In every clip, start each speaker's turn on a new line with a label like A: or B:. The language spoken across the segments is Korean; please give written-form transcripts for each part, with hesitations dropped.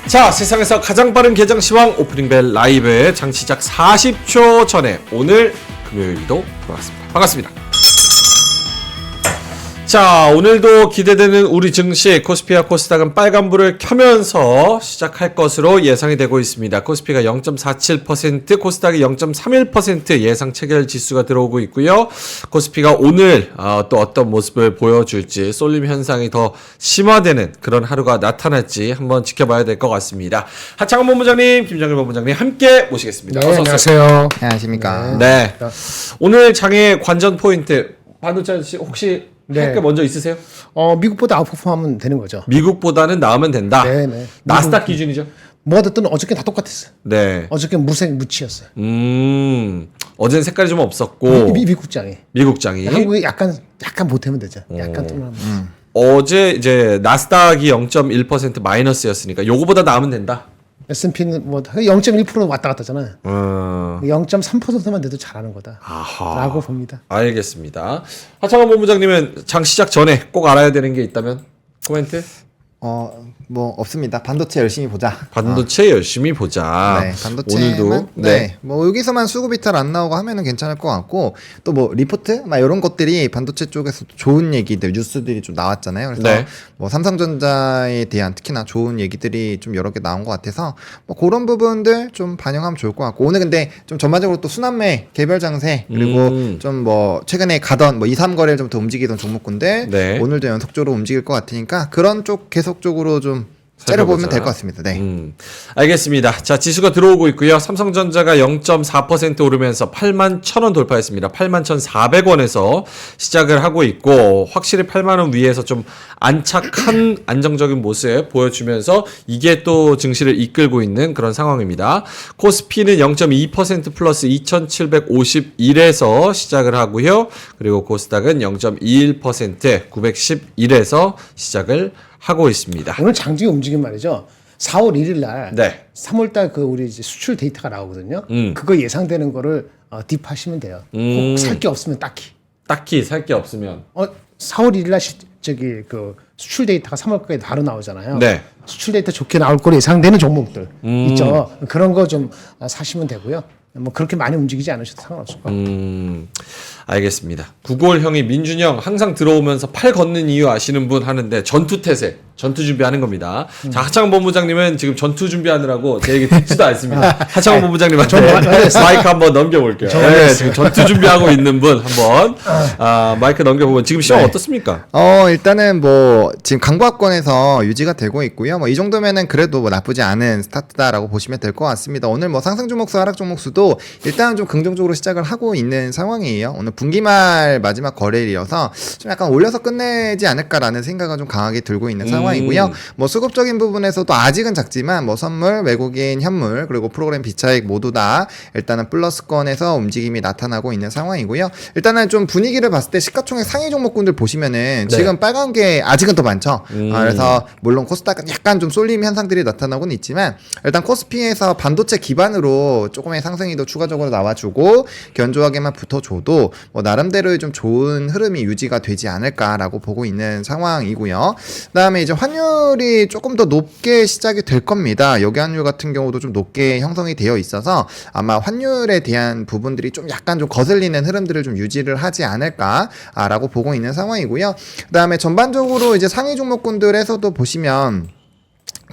A: 자, 세상에서 가장 빠른 개장 시황 오프닝벨 라이브의 장시작 40초 전에 오늘 금요일도 돌아왔습니다. 반갑습니다. 자, 오늘도 기대되는 우리 증시 코스피와 코스닥은 빨간불을 켜면서 시작할 것으로 예상이 되고 있습니다. 코스피가 0.47%, 코스닥이 0.31% 예상 체결 지수가 들어오고 있고요. 코스피가 오늘 또 어떤 모습을 보여줄지, 쏠림 현상이 더 심화되는 그런 하루가 나타날지 한번 지켜봐야 될 것 같습니다. 하창원 본부장님, 김정일 본부장님 함께 모시겠습니다.
B: 네,
A: 어서
B: 안녕하세요.
C: 안녕하십니까.
A: 네. 오늘 장의 관전 포인트 반도체 혹시 할 게 먼저 있으세요?
B: 미국보다 아웃퍼폼하면 되는 거죠.
A: 미국보다는 나으면 된다.
B: 네네.
A: 나스닥 기준이죠?
B: 뭐가 됐든 어저께 다 똑같았어요.
A: 네.
B: 어저께 무색무취였어요.
A: 어제는 색깔이 좀 없었고
B: 미국장이.
A: 미국장이
B: 한국이 약간 보태면 되죠. 약간 좀.
A: 어제 이제 나스닥이 0.1% 마이너스였으니까 요거보다 나으면 된다.
B: S&P는 뭐 0.1% 왔다 갔다 하잖아요. 0.3%만 돼도 잘하는 거다.
A: 아하.
B: 라고 봅니다.
A: 알겠습니다. 하창원 본부장님은 장 시작 전에 꼭 알아야 되는 게 있다면 코멘트?
C: 뭐 없습니다. 반도체 열심히 보자.
A: 반도체 열심히 보자.
C: 네, 반도체만
A: 오늘도
C: 뭐 여기서만 수급 이탈 안 나오고 하면은 괜찮을 것 같고 또 뭐 리포트 막 이런 것들이 반도체 쪽에서 좋은 얘기들 뉴스들이 좀 나왔잖아요. 그래서
A: 네.
C: 뭐 삼성전자에 대한 특히나 좋은 얘기들이 좀 여러 개 나온 것 같아서 뭐 그런 부분들 좀 반영하면 좋을 것 같고 오늘 근데 좀 전반적으로 또 순환매 개별 장세 그리고 좀 뭐 최근에 가던 뭐 2, 3거래를 좀 더 움직이던 종목군들
A: 네.
C: 오늘도 연속적으로 움직일 것 같으니까 그런 쪽 계속적으로 좀 째려보면 될 것 같습니다. 네.
A: 알겠습니다. 자, 지수가 들어오고 있고요. 삼성전자가 0.4% 오르면서 81,000원 돌파했습니다. 81,400원에서 시작을 하고 있고 확실히 8만원 위에서 좀 안착한 안정적인 모습 보여주면서 이게 또 증시를 이끌고 있는 그런 상황입니다. 코스피는 0.2% 플러스 2,751에서 시작을 하고요. 그리고 코스닥은 0.21% 911에서 시작을 하고 있습니다.
B: 오늘 장중에 움직인 말이죠. 4월 1일 날
A: 네.
B: 3월 달 그 우리 이제 수출 데이터가 나오거든요. 그거 예상되는 거를 딥하시면 돼요. 꼭 살 게 없으면
A: 딱히 살 게 없으면
B: 4월 1일 날 그 수출 데이터가 3월까지 바로 나오잖아요.
A: 네.
B: 수출 데이터 좋게 나올 거로 예상되는 종목들 있죠. 그런 거 좀 사시면 되고요. 뭐 그렇게 많이 움직이지 않으셔도 상관없을 것 같아요.
A: 알겠습니다. 구골형이 민준형 항상 들어오면서 팔 걷는 이유 아시는 분 하는데 전투태세, 전투 준비하는 겁니다. 자, 하창원 본부장님은 지금 전투 준비하느라고 제 얘기 듣지도 않습니다. 하창원 본부장님한테 마이크 한번 넘겨볼게요. 네, 지금 전투 준비하고 있는 분 한번 마이크 넘겨보면 지금 시황 어떻습니까?
C: 일단은 뭐 지금 강보합권에서 유지가 되고 있고요. 뭐 이 정도면은 그래도 뭐 나쁘지 않은 스타트다라고 보시면 될 것 같습니다. 오늘 뭐 상승 종목수, 하락 종목수도 일단은 좀 긍정적으로 시작을 하고 있는 상황이에요. 오늘 분기말 마지막 거래일이어서 좀 약간 올려서 끝내지 않을까라는 생각은 좀 강하게 들고 있는 상황이고요. 뭐 수급적인 부분에서도 아직은 작지만 뭐 선물, 외국인 현물 그리고 프로그램 비차익 모두 다 일단은 플러스권에서 움직임이 나타나고 있는 상황이고요. 일단은 좀 분위기를 봤을 때 시가총액 상위 종목군들 보시면은 지금 빨간 게 아직은 더 많죠. 그래서 물론 코스닥은 약간 좀 쏠림 현상들이 나타나고는 있지만 일단 코스피에서 반도체 기반으로 조금의 상승이 더 추가적으로 나와주고 견조하게만 붙어줘도 뭐 나름대로의 좀 좋은 흐름이 유지가 되지 않을까라고 보고 있는 상황이고요. 그다음에 이제 환율이 조금 더 높게 시작이 될 겁니다. 여기 환율 같은 경우도 좀 높게 형성이 되어 있어서 아마 환율에 대한 부분들이 좀 약간 좀 거슬리는 흐름들을 좀 유지를 하지 않을까라고 보고 있는 상황이고요. 그다음에 전반적으로 이제 상위 종목군들에서도 보시면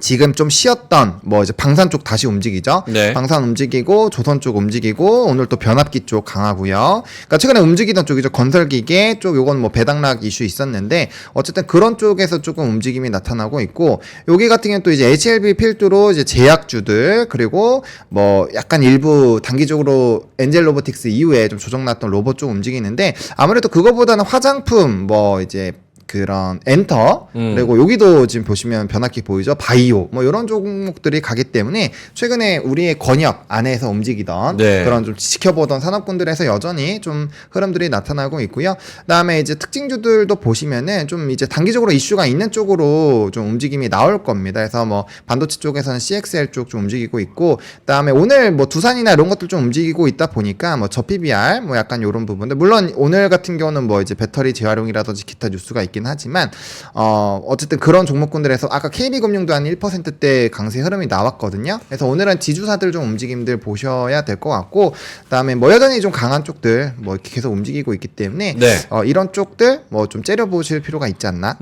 C: 지금 좀 쉬었던 뭐 이제 방산 쪽 다시 움직이죠.
A: 네.
C: 방산 움직이고 조선 쪽 움직이고 오늘 또 변압기 쪽 강하고요. 그러니까 최근에 움직이던 쪽이죠. 건설기계 쪽 요건 뭐 배당락 이슈 있었는데 어쨌든 그런 쪽에서 조금 움직임이 나타나고 있고 여기 같은 경우는 또 이제 HLB 필두로 이제 제약주들 그리고 뭐 약간 일부 단기적으로 엔젤 로보틱스 이후에 좀 조정 났던 로봇 쪽 움직이는데 아무래도 그거보다는 화장품 뭐 이제 그런 엔터 그리고 여기도 지금 보시면 변압기 보이죠. 바이오 뭐 이런 종목들이 가기 때문에 최근에 우리의 권역 안에서 움직이던 그런 좀 지켜보던 산업군들에서 여전히 좀 흐름들이 나타나고 있고요. 그다음에 이제 특징주들도 보시면은 좀 이제 단기적으로 이슈가 있는 쪽으로 좀 움직임이 나올 겁니다. 그래서 뭐 반도체 쪽에서는 CXL 쪽 좀 움직이고 있고 그다음에 오늘 뭐 두산이나 이런 것들 좀 움직이고 있다 보니까 뭐 저 PBR 뭐 약간 이런 부분들 물론 오늘 같은 경우는 뭐 이제 배터리 재활용이라든지 기타 뉴스가 있기 있긴 하지만 어쨌든 그런 종목군들에서 아까 KB금융도 한 1%대 강세 흐름이 나왔거든요. 그래서 오늘은 지주사들 좀 움직임들 보셔야 될 것 같고, 그다음에 뭐 여전히 좀 강한 쪽들 뭐 이렇게 계속 움직이고 있기 때문에
A: 네.
C: 이런 쪽들 뭐 좀 째려보실 필요가 있지 않나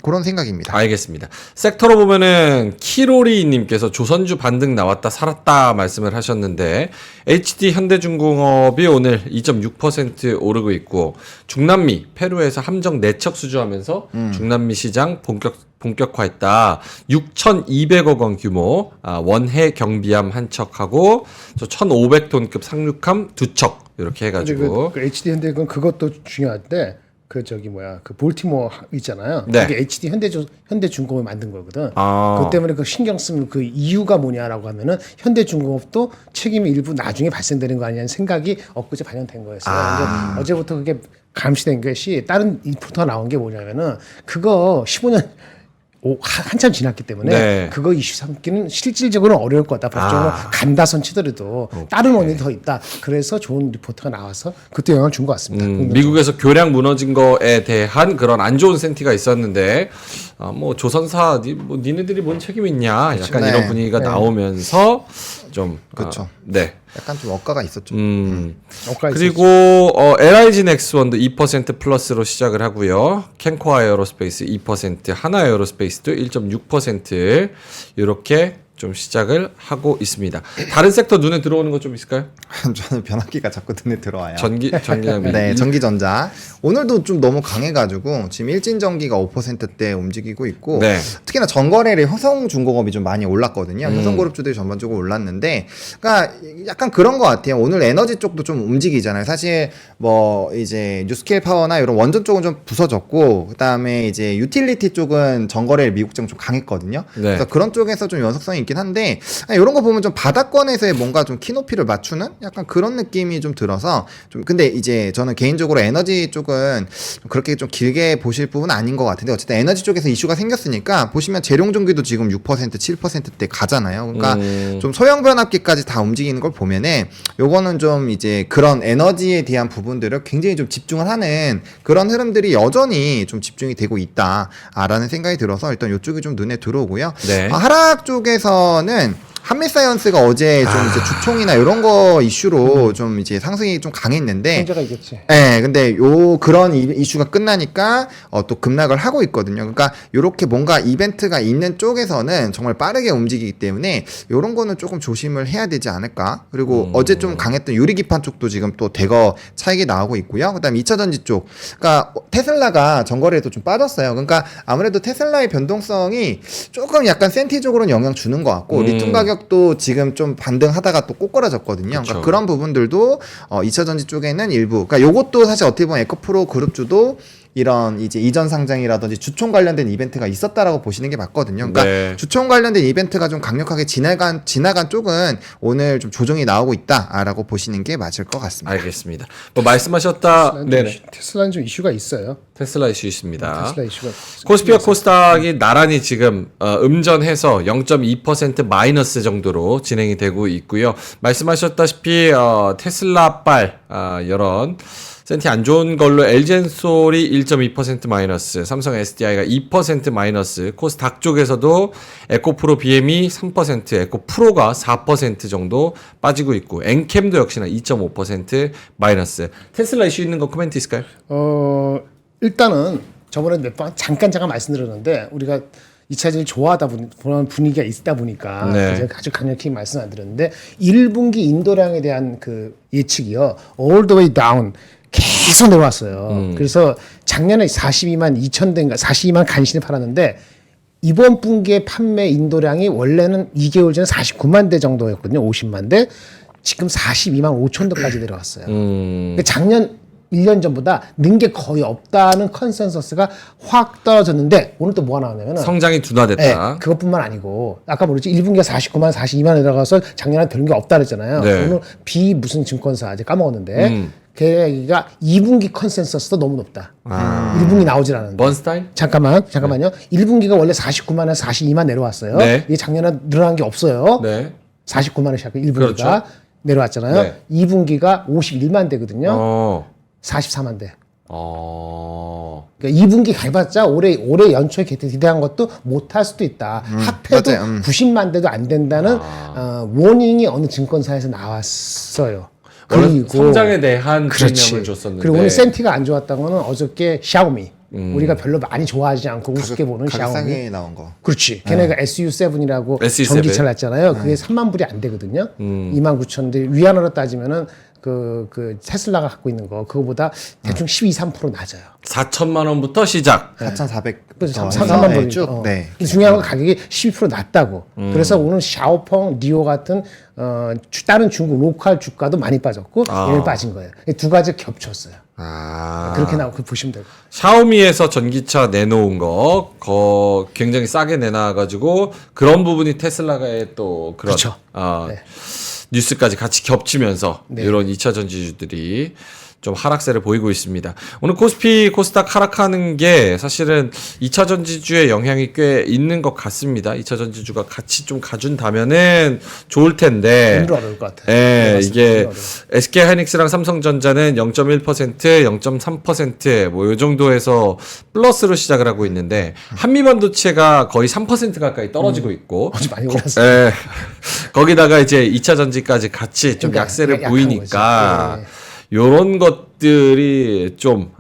C: 그런 생각입니다.
A: 알겠습니다. 섹터로 보면은 키로리님께서 조선주 반등 나왔다 살았다 말씀을 하셨는데 HD 현대중공업이 오늘 2.6% 오르고 있고 중남미 페루에서 함정 내척 수주하면서 중남미 시장 본격화했다. 6,200억 원 규모 원해 경비함 한 척하고 저 1,500톤급 상륙함 두 척 이렇게 해가지고
B: 그 HD 현대건 그것도 중요한데 그 볼티모어 있잖아요.
A: 네.
B: 그게 HD 현대중공업이 만든 거거든.
A: 아.
B: 그것 때문에 그 신경 쓰는 그 이유가 뭐냐라고 하면은 현대중공업도 책임이 일부 나중에 발생되는 거 아니냐는 생각이 엊그제 반영된 거였어요. 근데 어제부터 그게 감시된 것이 다른 리포트가 나온 게 뭐냐면은 그거 15년 한참 지났기 때문에
A: 네.
B: 그거 이슈 삼기는 실질적으로 어려울 거다. 법적으로 간다선 치더라도 다른 원인이 더 있다. 그래서 좋은 리포트가 나와서 그때 영향을 준 것 같습니다.
A: 미국에서 교량 무너진 거에 대한 그런 안 좋은 센티가 있었는데 뭐 조선사 니네들이 뭔 책임 있냐 약간
C: 네.
A: 이런 분위기가 나오면서 좀
C: 그렇죠.
A: 네.
C: 약간 좀 억가가 있었죠.
A: 그리고 LIG 넥스원도 2% 플러스로 시작을 하고요. 캔코아 에어로스페이스 2%, 하나 에어로스페이스도 1.6% 이렇게 좀 시작을 하고 있습니다. 다른 섹터 눈에 들어오는 거 좀 있을까요?
C: 저는 변압기가 자꾸 눈에 들어와요.
A: 전기
C: 네, 전기전자. 오늘도 좀 너무 강해가지고 지금 일진전기가 5%대 움직이고 있고
A: 네.
C: 특히나 전거래를 효성중공업이 좀 많이 올랐거든요. 효성그룹주들이 전반적으로 올랐는데, 그러니까 약간 그런 것 같아요. 오늘 에너지 쪽도 좀 움직이잖아요. 사실 뭐 이제 뉴스케일 파워나 이런 원전 쪽은 좀 부서졌고, 그다음에 이제 유틸리티 쪽은 전거래 미국장 좀 강했거든요.
A: 네.
C: 그래서 그런 쪽에서 좀 연속성이 있긴 한데 이런 거 보면 좀 바닥권에서의 뭔가 좀 키높이를 맞추는 약간 그런 느낌이 좀 들어서 좀, 근데 이제 저는 개인적으로 에너지 쪽은 좀 그렇게 좀 길게 보실 부분은 아닌 것 같은데, 어쨌든 에너지 쪽에서 이슈가 생겼으니까 보시면 재룡전기도 지금 6% 7%대 가잖아요. 그러니까 좀 소형 변압기까지 다 움직이는 걸 보면은 요거는 좀 이제 그런 에너지에 대한 부분들을 굉장히 좀 집중을 하는 그런 흐름들이 여전히 좀 집중이 되고 있다라는 생각이 들어서 일단 요쪽이 좀 눈에 들어오고요.
A: 네.
C: 하락 쪽에서는 한미사이언스가 어제 좀 이제 주총이나 이런 거 이슈로 좀 이제 상승이 좀 강했는데,
B: 문제가 있겠지.
C: 네, 근데 그런 이슈가 끝나니까 또 급락을 하고 있거든요. 그러니까 요렇게 뭔가 이벤트가 있는 쪽에서는 정말 빠르게 움직이기 때문에 요런 거는 조금 조심을 해야 되지 않을까. 그리고 어제 좀 강했던 유리기판 쪽도 지금 또 대거 차익이 나오고 있고요. 그다음 2차전지 쪽, 그러니까 테슬라가 전거래에도 좀 빠졌어요. 그러니까 아무래도 테슬라의 변동성이 조금 약간 센티적으로는 영향 주는 것 같고, 리튬 가격도 지금 좀 반등하다가 또 꼬꾸라졌거든요. 그러니까 그런 부분들도 2차전지 쪽에는 일부, 그러니까 요것도 사실 어떻게 보면 에코프로 그룹주도 이런 이제 이전 상장이라든지 주총 관련된 이벤트가 있었다라고 보시는 게 맞거든요. 그러니까
A: 네.
C: 주총 관련된 이벤트가 좀 강력하게 지나간 쪽은 오늘 좀 조정이 나오고 있다라고 보시는 게 맞을 것 같습니다.
A: 알겠습니다. 뭐 말씀하셨다. 네네.
B: 테슬라는 좀 이슈가 있어요.
A: 테슬라 이슈 있습니다.
B: 테슬라 이슈가
A: 코스피와 코스닥이 나란히 지금 음전해서 0.2% 마이너스 정도로 진행이 되고 있고요. 말씀하셨다시피 테슬라빨 이런 센티 안 좋은 걸로 LG엔솔이 1.2% 마이너스, 삼성 SDI가 2% 마이너스, 코스닥 쪽에서도 에코프로 BM이 3%, 에코프로가 4% 정도 빠지고 있고, 엔캠도 역시나 2.5% 마이너스. 테슬라 이슈 있는 거 코멘트 있을까요?
B: 일단은 저번에 몇 번 잠깐 말씀드렸는데 우리가 2차전지 좋아하다 보는 분위기가 있다 보니까
A: 네.
B: 아주 강력히 말씀 안 드렸는데 1분기 인도량에 대한 그 예측이요. all the way down 계속 내려왔어요. 그래서 작년에 42만 2천 대인가 42만 간신히 팔았는데 이번 분기의 판매 인도량이 원래는 2개월 전에 49만 대 정도였거든요. 50만 대. 지금 42만 5천 대까지 내려왔어요. 그러니까 작년 1년 전보다 는 게 거의 없다는 컨센서스가 확 떨어졌는데 오늘 또 뭐가 나왔냐면은
A: 성장이 둔화됐다.
B: 네, 그것뿐만 아니고 아까 모르지 1분기가 49만 42만에 들어가서 작년에 별로 게 없다 그랬잖아요.
A: 네.
B: 오늘 B 무슨 증권사 이제 까먹었는데 걔가 2분기 컨센서스도 너무 높다. 1분기 나오질 않았는데.
A: 먼스타일?
B: 잠깐만요. 1분기가 원래 49만에서 42만 내려왔어요.
A: 네.
B: 이게 작년에 늘어난 게 없어요.
A: 네.
B: 49만에 시작해 1분기가
A: 그렇죠.
B: 내려왔잖아요.
A: 네.
B: 2분기가 51만 대거든요. 44만 대. 그러니까 2분기 가봤자 올해 연초에 기대한 것도 못할 수도 있다. 합해도
C: 맞아요.
B: 90만 대도 안 된다는 워닝이 어느 증권사에서 나왔어요.
A: 원래 성장에 대한 프리미엄을 줬었는데.
B: 그리고 오늘 센티가 안 좋았던 거는 어저께 샤오미. 우리가 별로 많이 좋아하지 않고 우습게 보는 샤오미.
C: 가격상에 나온 거.
B: 그렇지. 걔네가 SU7이라고
A: SU7.
B: 전기차를 냈잖아요. 그게 3만 불이 안 되거든요. 29,000대 위안으로 따지면은 그 테슬라가 갖고 있는 거 그거보다 대충 12, 3% 낮아요.
A: 4천만 원부터 시작.
C: 4,400.
B: 그래서 3만 불
C: 쭉. 네.
B: 근데 중요한 건 가격이 12% 낮다고. 그래서 오늘 샤오펑, 니오 같은 다른 중국 로컬 주가도 많이 빠졌고 얘는 빠진 거예요. 이 두 가지 겹쳤어요. 그렇게 나오고 보시면 되고.
A: 샤오미에서 전기차 내놓은 거 굉장히 싸게 내놔가지고 그런 부분이 테슬라의 또 그런
B: 그렇죠.
A: 뉴스까지 같이 겹치면서
B: 네.
A: 이런 2차 전지주들이 좀 하락세를 보이고 있습니다. 오늘 코스피, 코스닥 하락하는 게 사실은 2차 전지주의 영향이 꽤 있는 것 같습니다. 2차 전지주가 같이 좀 가준다면은 좋을 텐데.
B: 힘들어 어려울 것 같아요.
A: 예, 이게
B: 어려워요.
A: SK 하이닉스랑 삼성전자는 0.1%, 0.3% 뭐 요 정도에서 플러스로 시작을 하고 있는데 한미반도체가 거의 3% 가까이 떨어지고 있고.
B: 아주 많이 올랐어요.
A: 예. 거기다가 이제 2차 전지까지 같이 좀
B: 그러니까
A: 약세를
B: 약한
A: 보이니까
B: 거지.
A: 요런 것들이 좀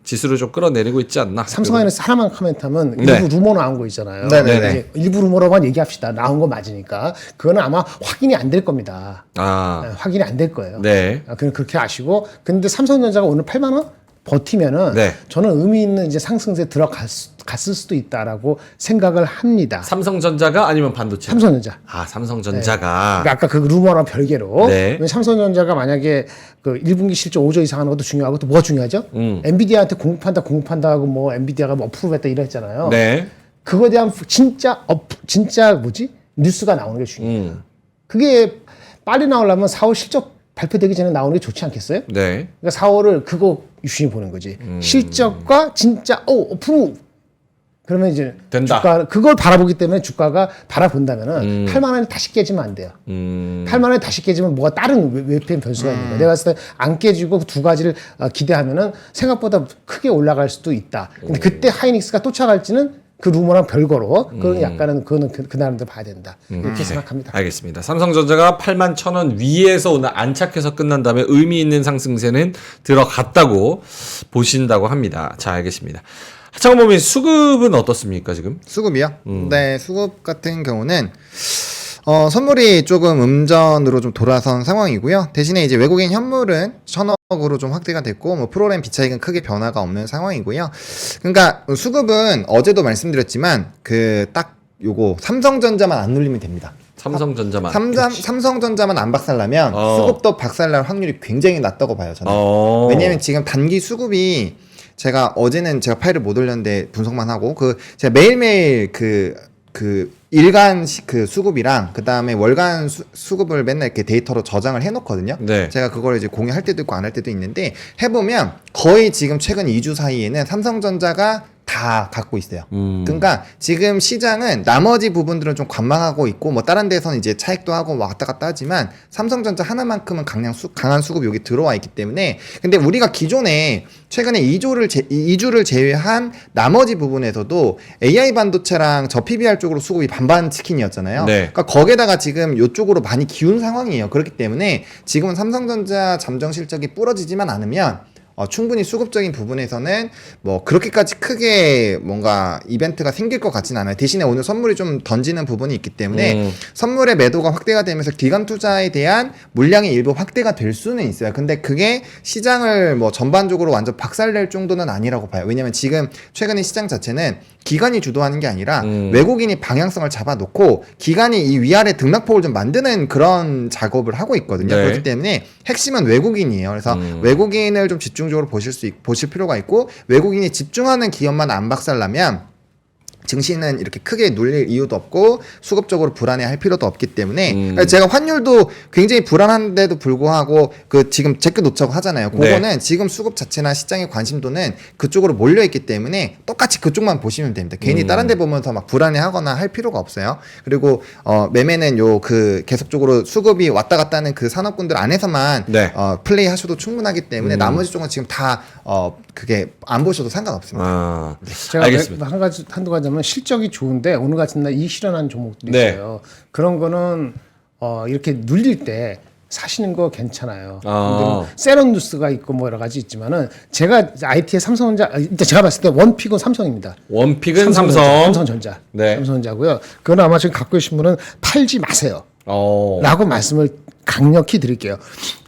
A: 지수를 좀 끌어내리고 있지 않나.
B: 삼성하이닉스 하나만 코멘트하면
A: 네.
B: 일부 루머 나온 거 있잖아요.
C: 네네네.
B: 이제 일부 루머로만 얘기합시다. 나온 거 맞으니까 그거는 아마 확인이 안 될 겁니다. 확인이 안 될 거예요.
A: 네.
B: 그냥 그렇게 아시고 근데 삼성전자가 오늘 8만 원 버티면은
A: 네.
B: 저는 의미 있는 이제 상승세 들어갔을 수도 있다라고 생각을 합니다.
A: 삼성전자가 아니면 반도체?
B: 삼성전자.
A: 삼성전자가.
B: 그러니까 아까 그 루머랑 별개로
A: 네.
B: 왜냐면 삼성전자가 만약에 그 1분기 실적 5조 이상 하는 것도 중요하고 또 뭐가 중요하죠? 엔비디아한테 공급한다 하고 뭐 엔비디아가 뭐 어프로브했다 이랬잖아요.
A: 네.
B: 그거에 대한 진짜 뭐지? 뉴스가 나오는 게 중요해요. 그게 빨리 나오려면 4월 실적 발표되기 전에 나오는 게 좋지 않겠어요?
A: 네.
B: 그러니까 4월을 그거 유심히 보는 거지. 실적과 진짜 어프로브. 그러면 이제
A: 된다.
B: 주가 그걸 바라보기 때문에 주가가 바라본다면은 8만 원이 다시 깨지면 안 돼요. 8만 원이 다시 깨지면 뭐가 다른 외부적인 변수가 있는 거예요. 내가 봤을 때 안 깨지고 두 가지를 기대하면은 생각보다 크게 올라갈 수도 있다. 근데 그때 하이닉스가 쫓아갈지는 그 루머랑 별거로 그건 약간은 그거는 그 나름대로 봐야 된다. 이렇게 생각합니다.
A: 알겠습니다. 삼성전자가 81,000원 위에서 오늘 안착해서 끝난 다음에 의미 있는 상승세는 들어갔다고 보신다고 합니다. 자, 알겠습니다. 하창원 모민 수급은 어떻습니까, 지금?
C: 수급이요? 네, 수급 같은 경우는 선물이 조금 음전으로 좀 돌아선 상황이고요. 대신에 이제 외국인 현물은 1,000억으로 좀 확대가 됐고, 뭐 프로램 비차익은 크게 변화가 없는 상황이고요. 그러니까 수급은 어제도 말씀드렸지만 딱 요거 삼성전자만 안 눌리면 됩니다.
A: 삼성전자만.
C: 삼성전자만 안 박살나면 수급도 박살날 확률이 굉장히 낮다고 봐요, 저는. 왜냐면 지금 단기 수급이 제가 어제는 제가 파일을 못 올렸는데 분석만 하고 제가 매일매일 일간 그 수급이랑 그 다음에 월간 수급을 맨날 이렇게 데이터로 저장을 해놓거든요.
A: 네.
C: 제가 그걸 이제 공유할 때도 있고 안 할 때도 있는데 해보면 거의 지금 최근 2주 사이에는 삼성전자가 다 갖고 있어요. 그러니까 지금 시장은 나머지 부분들은 좀 관망하고 있고 뭐 다른 데서는 이제 차익도 하고 왔다 갔다 하지만 삼성전자 하나만큼은 강한 수급이 여기 들어와 있기 때문에 근데 우리가 기존에 최근에 2주를 제외한 나머지 부분에서도 AI 반도체랑 저 PBR 쪽으로 수급이 반반 치킨이었잖아요.
A: 네.
C: 그러니까 거기에다가 지금 이쪽으로 많이 기운 상황이에요. 그렇기 때문에 지금은 삼성전자 잠정 실적이 부러지지만 않으면 충분히 수급적인 부분에서는 뭐 그렇게까지 크게 뭔가 이벤트가 생길 것 같진 않아요. 대신에 오늘 선물이 좀 던지는 부분이 있기 때문에 선물의 매도가 확대가 되면서 기관 투자에 대한 물량이 일부 확대가 될 수는 있어요. 근데 그게 시장을 뭐 전반적으로 완전 박살낼 정도는 아니라고 봐요. 왜냐면 지금 최근에 시장 자체는 기관이 주도하는 게 아니라 외국인이 방향성을 잡아놓고 기관이 이 위아래 등락폭을 좀 만드는 그런 작업을 하고 있거든요.
A: 네.
C: 그렇기 때문에 핵심은 외국인이에요. 그래서 외국인을 좀 집중적으로 보실 필요가 있고 외국인이 집중하는 기업만 안 박살나면 증시는 이렇게 크게 눌릴 이유도 없고 수급적으로 불안해할 필요도 없기 때문에 그러니까 제가 환율도 굉장히 불안한데도 불구하고 그 지금 제껴 놓자고 하잖아요. 그거는
A: 네.
C: 지금 수급 자체나 시장의 관심도는 그쪽으로 몰려 있기 때문에 똑같이 그쪽만 보시면 됩니다. 괜히 다른 데 보면서 막 불안해하거나 할 필요가 없어요. 그리고 매매는 요 그 계속적으로 수급이 왔다 갔다 하는 그 산업군들 안에서만
A: 네.
C: 플레이 하셔도 충분하기 때문에 나머지 쪽은 지금 다 그게 안 보셔도 상관없습니다.
A: 아,
B: 제가
A: 알겠습니다.
B: 한두 가지 하면 실적이 좋은데 오늘 같은 날 이익 실현하는 종목들이
A: 네.
B: 있어요. 그런 거는 이렇게 눌릴 때 사시는 거 괜찮아요.
A: 아.
B: 근데 뭐 세런뉴스가 있고 뭐 여러 가지 있지만은 제가 IT의 삼성전자 일단 제가 봤을 때 원픽은 삼성입니다.
A: 원픽은
B: 삼성전자.
A: 네.
B: 삼성전자고요. 그건 아마 지금 갖고 계신 분은 팔지 마세요.
A: 어.
B: 라고 말씀을 강력히 드릴게요.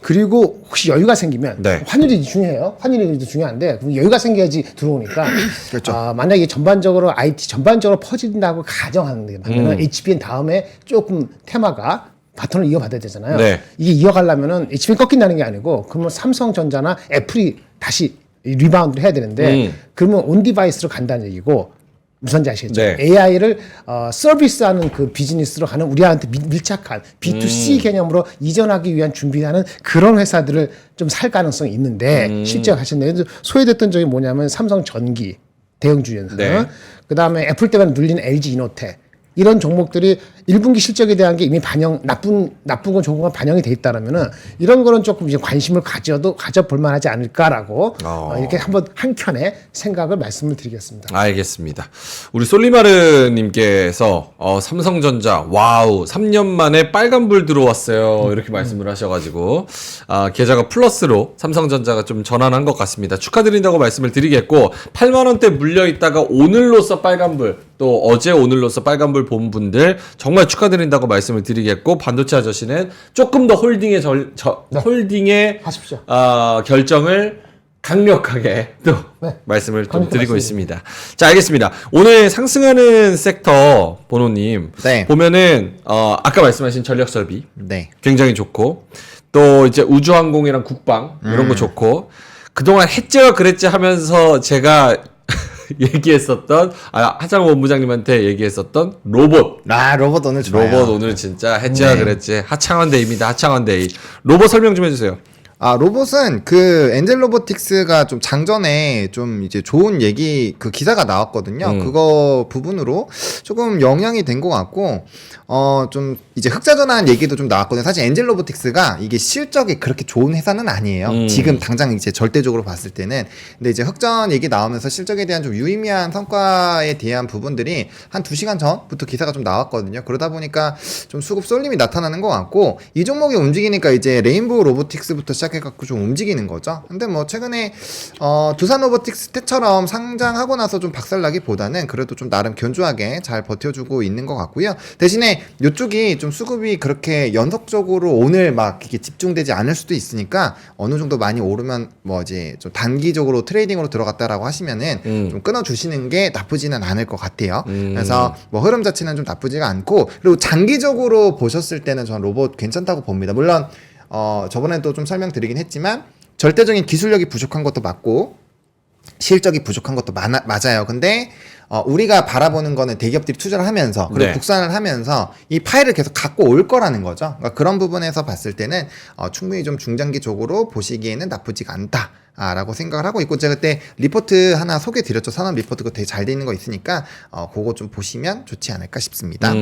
B: 그리고 혹시 여유가 생기면
A: 네.
B: 환율이 중요해요. 환율이 중요한데 그럼 여유가 생겨야지 들어오니까
C: 그렇죠.
B: 만약에 전반적으로 IT 전반적으로 퍼진다고 가정하면 HBN 다음에 조금 테마가 바톤을 이어받아야 되잖아요.
A: 네.
B: 이게 이어가려면은 HBN 꺾인다는 게 아니고 그러면 삼성전자나 애플이 다시 리바운드를 해야 되는데 그러면 온 디바이스로 간다는 얘기고 무슨지 아시겠죠?
A: 네.
B: AI를 서비스하는 그 비즈니스로 가는 우리한테 밀착한 B2C 개념으로 이전하기 위한 준비하는 그런 회사들을 좀 살 가능성이 있는데 실제 하셨네요. 소외됐던 적이 뭐냐면 삼성전기 대형주에서
A: 네.
B: 그다음에 애플 때문에 눌린 LG 이노텍 이런 종목들이 1분기 실적에 대한 게 이미 나쁜 건 좋은 건 반영이 돼 있다라면은 이런 거는 조금 이제 관심을 가져볼 만하지 않을까라고 이렇게 한번 한켠에 생각을 말씀을 드리겠습니다.
A: 알겠습니다. 우리 솔리마르님께서 삼성전자 와우 3년 만에 빨간불 들어왔어요 이렇게 말씀을 하셔가지고 계좌가 플러스로 삼성전자가 좀 전환한 것 같습니다. 축하드린다고 말씀을 드리겠고 8만 원대 물려 있다가 오늘로써 빨간불 또 어제 오늘로써 빨간불 본 분들 정말 축하드린다고 말씀을 드리겠고 반도체 아저씨는 조금 더 홀딩의
B: 하십시오.
A: 결정을 강력하게 또
B: 네.
A: 말씀을 좀
B: 강력히
A: 드리고
B: 말씀드립니다.
A: 있습니다. 자, 알겠습니다. 오늘 상승하는 섹터 보노님
C: 네.
A: 보면은 아까 말씀하신 전력 설비
C: 네.
A: 굉장히 좋고 또 이제 우주항공이랑 국방 이런 거 좋고 그동안 했제가 그랬지 하면서 제가 얘기했었던 하창호 본부장님한테 얘기했었던 로봇
C: 로봇 오늘 좋아요.
A: 로봇 오늘 진짜 했제가 그랬지 하창원데이입니다. 하창원데이 로봇 설명 좀 해주세요.
C: 로봇은 그 엔젤 로보틱스가 좀 장전에 좀 이제 좋은 얘기 그 기사가 나왔거든요. 그거 부분으로 조금 영향이 된 것 같고 좀 이제 흑자전환 얘기도 좀 나왔거든요. 사실 엔젤 로보틱스가 이게 실적이 그렇게 좋은 회사는 아니에요. 지금 당장 이제 절대적으로 봤을 때는. 근데 이제 흑전 얘기 나오면서 실적에 대한 좀 유의미한 성과에 대한 부분들이 한 2시간 전부터 기사가 좀 나왔거든요. 그러다 보니까 좀 수급 쏠림이 나타나는 것 같고 이 종목이 움직이니까 이제 레인보우 로보틱스부터 시작해갖고 좀 움직이는 거죠. 근데 뭐 최근에 두산 로보틱스 때처럼 상장하고 나서 좀 박살나기보다는 그래도 좀 나름 견조하게 잘 버텨주고 있는 것 같고요. 대신에 이쪽이 좀 수급이 그렇게 연속적으로 오늘 막 이렇게 집중되지 않을 수도 있으니까 어느 정도 많이 오르면 뭐 이제 좀 단기적으로 트레이딩으로 들어갔다라고 하시면은 좀 끊어주시는 게 나쁘지는 않을 것 같아요. 그래서 뭐 흐름 자체는 좀 나쁘지가 않고 그리고 장기적으로 보셨을 때는 저는 로봇 괜찮다고 봅니다. 물론 저번에도 좀 설명드리긴 했지만 절대적인 기술력이 부족한 것도 맞고 실적이 부족한 것도 맞아요. 근데 우리가 바라보는 거는 대기업들이 투자를 하면서 그리고
A: 네.
C: 국산을 하면서 이 파일을 계속 갖고 올 거라는 거죠. 그러니까 그런 부분에서 봤을 때는 충분히 좀 중장기적으로 보시기에는 나쁘지가 않다. 라고 생각을 하고 있고 제가 그때 리포트 하나 소개드렸죠. 산업 리포트 그거 되게 잘 돼 있는 거 있으니까 그거 좀 보시면 좋지 않을까 싶습니다.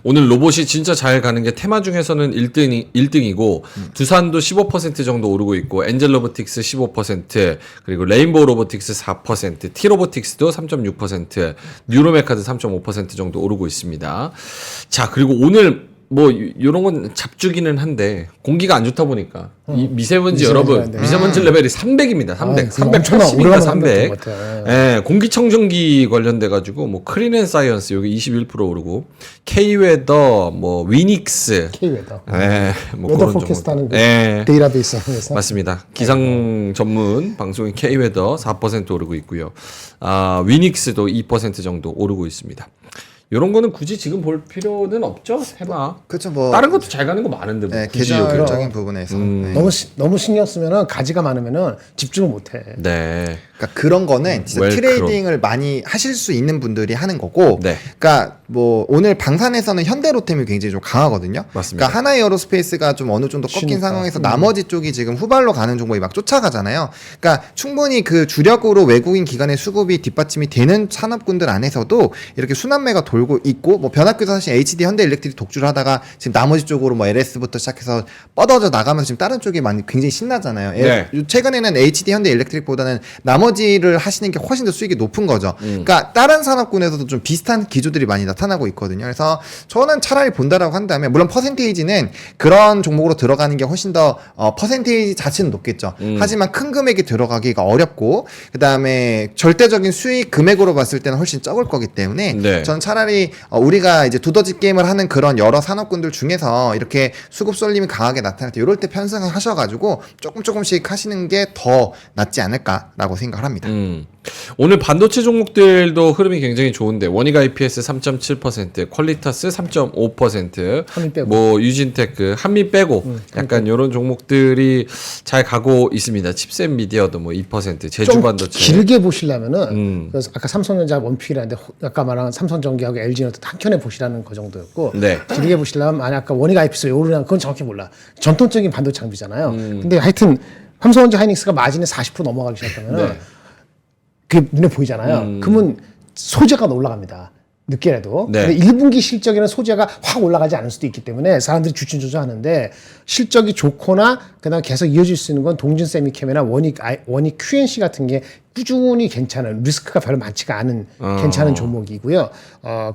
A: 오늘 로봇이 진짜 잘 가는 게 테마 중에서는 1등이고 두산도 15% 정도 오르고 있고 엔젤 로보틱스 15% 그리고 레인보우 로보틱스 4% T로보틱스도 3.6% 뉴로메카드 3.5% 정도 오르고 있습니다. 자 그리고 오늘 뭐 이런 건 잡주기는 한데 공기가 안 좋다 보니까 이 미세먼지 여러분
B: 네.
A: 미세먼지 레벨이 300입니다. 300,
B: 엄청나.
A: 380인가
B: 오래간만에
A: 300.
B: 것 같아요.
A: 예, 공기청정기 관련돼 가지고 뭐 크린앤사이언스 여기 21% 오르고 K웨더 뭐 위닉스
B: K웨더.
A: 뭐
B: 웨더
A: 그런
B: 포캐스트 하는 그
A: 예.
B: 데이터베이스 회사.
A: 맞습니다. 기상 전문 방송인 K웨더 4% 오르고 있고요. 위닉스도 2% 정도 오르고 있습니다. 이런 거는 굳이 지금 볼 필요는 없죠. 해마.
C: 그렇죠. 뭐
A: 다른 것도 잘 가는 거 많은데 뭐
C: 네,
A: 굳이 여기.
C: 계절적인 부분에서 네.
B: 너무 신경 쓰면은 가지가 많으면은 집중을 못 해.
A: 네.
C: 그러니까 그런 거는 진짜
A: 웰크롬.
C: 트레이딩을 많이 하실 수 있는 분들이 하는 거고,
A: 네.
C: 그러니까 뭐 오늘 방산에서는 현대로템이 굉장히 좀 강하거든요.
A: 맞습니다.
C: 그러니까 하나에어로스페이스가 좀 어느 정도 꺾인
B: 쉬니까.
C: 상황에서 나머지 쪽이 지금 후발로 가는 종목이 막 쫓아가잖아요. 그러니까 충분히 그 주력으로 외국인 기관의 수급이 뒷받침이 되는 산업군들 안에서도 이렇게 순환매가 돌고 있고, 뭐 변압기도 사실 HD 현대일렉트릭 독주를 하다가 지금 나머지 쪽으로 뭐 LS부터 시작해서 뻗어져 나가면서 지금 다른 쪽이 많이 굉장히 신나잖아요.
A: 네.
C: 최근에는 HD 현대일렉트릭보다는 나머지를 하시는 게 훨씬 더 수익이 높은 거죠. 그러니까 다른 산업군에서도 좀 비슷한 기조들이 많이 나타나고 있거든요. 그래서 저는 차라리 본다라고 한다면, 물론 퍼센테이지는 그런 종목으로 들어가는 게 훨씬 더 퍼센테이지 자체는 높겠죠. 하지만 큰 금액이 들어가기가 어렵고, 그 다음에 절대적인 수익 금액으로 봤을 때는 훨씬 적을 거기 때문에
A: 네.
C: 저는 차라리 우리가 이제 두더지 게임을 하는 그런 여러 산업군들 중에서 이렇게 수급 쏠림이 강하게 나타날 때 이럴 때 편승을 하셔가지고 조금씩 하시는 게 더 낫지 않을까라고 생각을 합니다.
A: 오늘 반도체 종목들도 흐름이 굉장히 좋은데 원익 IPS 3.7%, 퀄리타스 3.5%,
B: 한미 빼고.
A: 뭐 유진테크, 한미 빼고 약간 이런 종목들이 잘 가고 있습니다. 칩셋 미디어도 뭐 2%, 제주
B: 좀
A: 반도체.
B: 길게 보시려면은 그래서 아까 삼성전자 원픽이라는데 아까 말한 삼성전기하고 LG는 한 켠에 보시라는 거 정도였고
A: 네.
B: 길게 보시려면 만약 아까 원익 IPS 요런 그건 정확히 몰라. 전통적인 반도체 장비잖아요. 근데 하여튼 삼성전자 하이닉스가 마진이 40% 넘어가기 시작하면은
A: 네.
B: 그게 눈에 보이잖아요. 그러면 소재가 올라갑니다. 늦게라도.
A: 네.
B: 근데 1분기 실적에는 소재가 확 올라가지 않을 수도 있기 때문에 사람들이 주춤주춤하는데 실적이 좋거나 그다음 계속 이어질 수 있는 건 동진 세미캠이나 원익 QNC 같은 게 꾸준히 괜찮은 리스크가 별로 많지가 않은 괜찮은 종목이고요.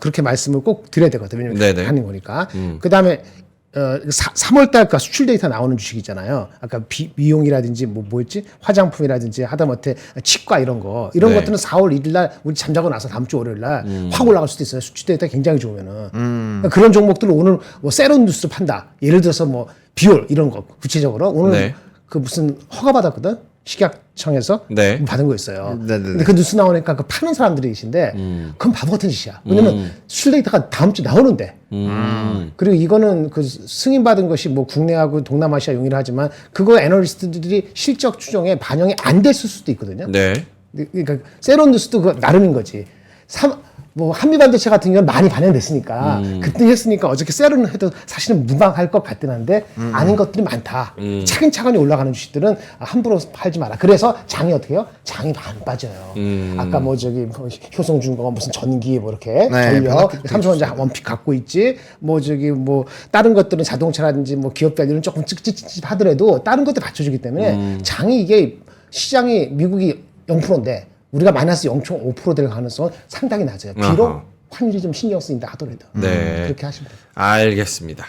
B: 그렇게 말씀을 꼭 드려야 되거든요. 왜냐면
A: 네네.
B: 하는 거니까. 그다음에 3월달 수출 데이터 나오는 주식 있잖아요. 아까 미용이라든지 뭐였지? 화장품이라든지 하다못해 치과 이런
A: 네.
B: 것들은 4월 1일 날 우리 잠자고 나서 다음 주 월요일 날 확 올라갈 수도 있어요. 수출 데이터 굉장히 좋으면은. 그러니까 그런 종목들을 오늘 뭐 세론 뉴스 판다. 예를 들어서 뭐 비올 이런 거 구체적으로 오늘
A: 네.
B: 그 무슨 허가 받았거든. 식약청에서
A: 네.
B: 받은 거 있어요.
C: 네네네.
B: 근데 그 뉴스 나오니까 그 파는 사람들이 계신데 그건 바보 같은 짓이야. 왜냐면 수출 데이터가 다음 주 나오는데. 그리고 이거는 그 승인받은 것이 뭐 국내하고 동남아시아 용이라 하지만 그거 애널리스트들이 실적 추정에 반영이 안 됐을 수도 있거든요.
A: 네.
B: 그러니까 세론 뉴스도 그 나름인 거지. 뭐 한미반도체 같은 경우는 많이 반영됐으니까 그때 했으니까 어저께 세론을 해도 사실은 무방할 것 같긴 한데 아닌 것들이 많다. 차근차근히 올라가는 주식들은 함부로 팔지 마라. 그래서 장이 어떻게 해요? 장이 안 빠져요. 아까 뭐 저기 뭐 효성중공업 무슨 전기 뭐 이렇게 전력
C: 변압기도
B: 삼성전자 원픽 갖고 있지. 뭐 저기 뭐 다른 것들은 자동차라든지 뭐 기업별들은 조금 찝찝찝 하더라도 다른 것들 받쳐주기 때문에 장이 이게 시장이 미국이 0%인데 우리가 마이너스 0.5% 될 가능성은 상당히 낮아요. 비록
A: 아하.
B: 환율이 좀 신경 쓰인다 하더라도.
A: 네.
B: 그렇게 하시면 돼요.
A: 알겠습니다.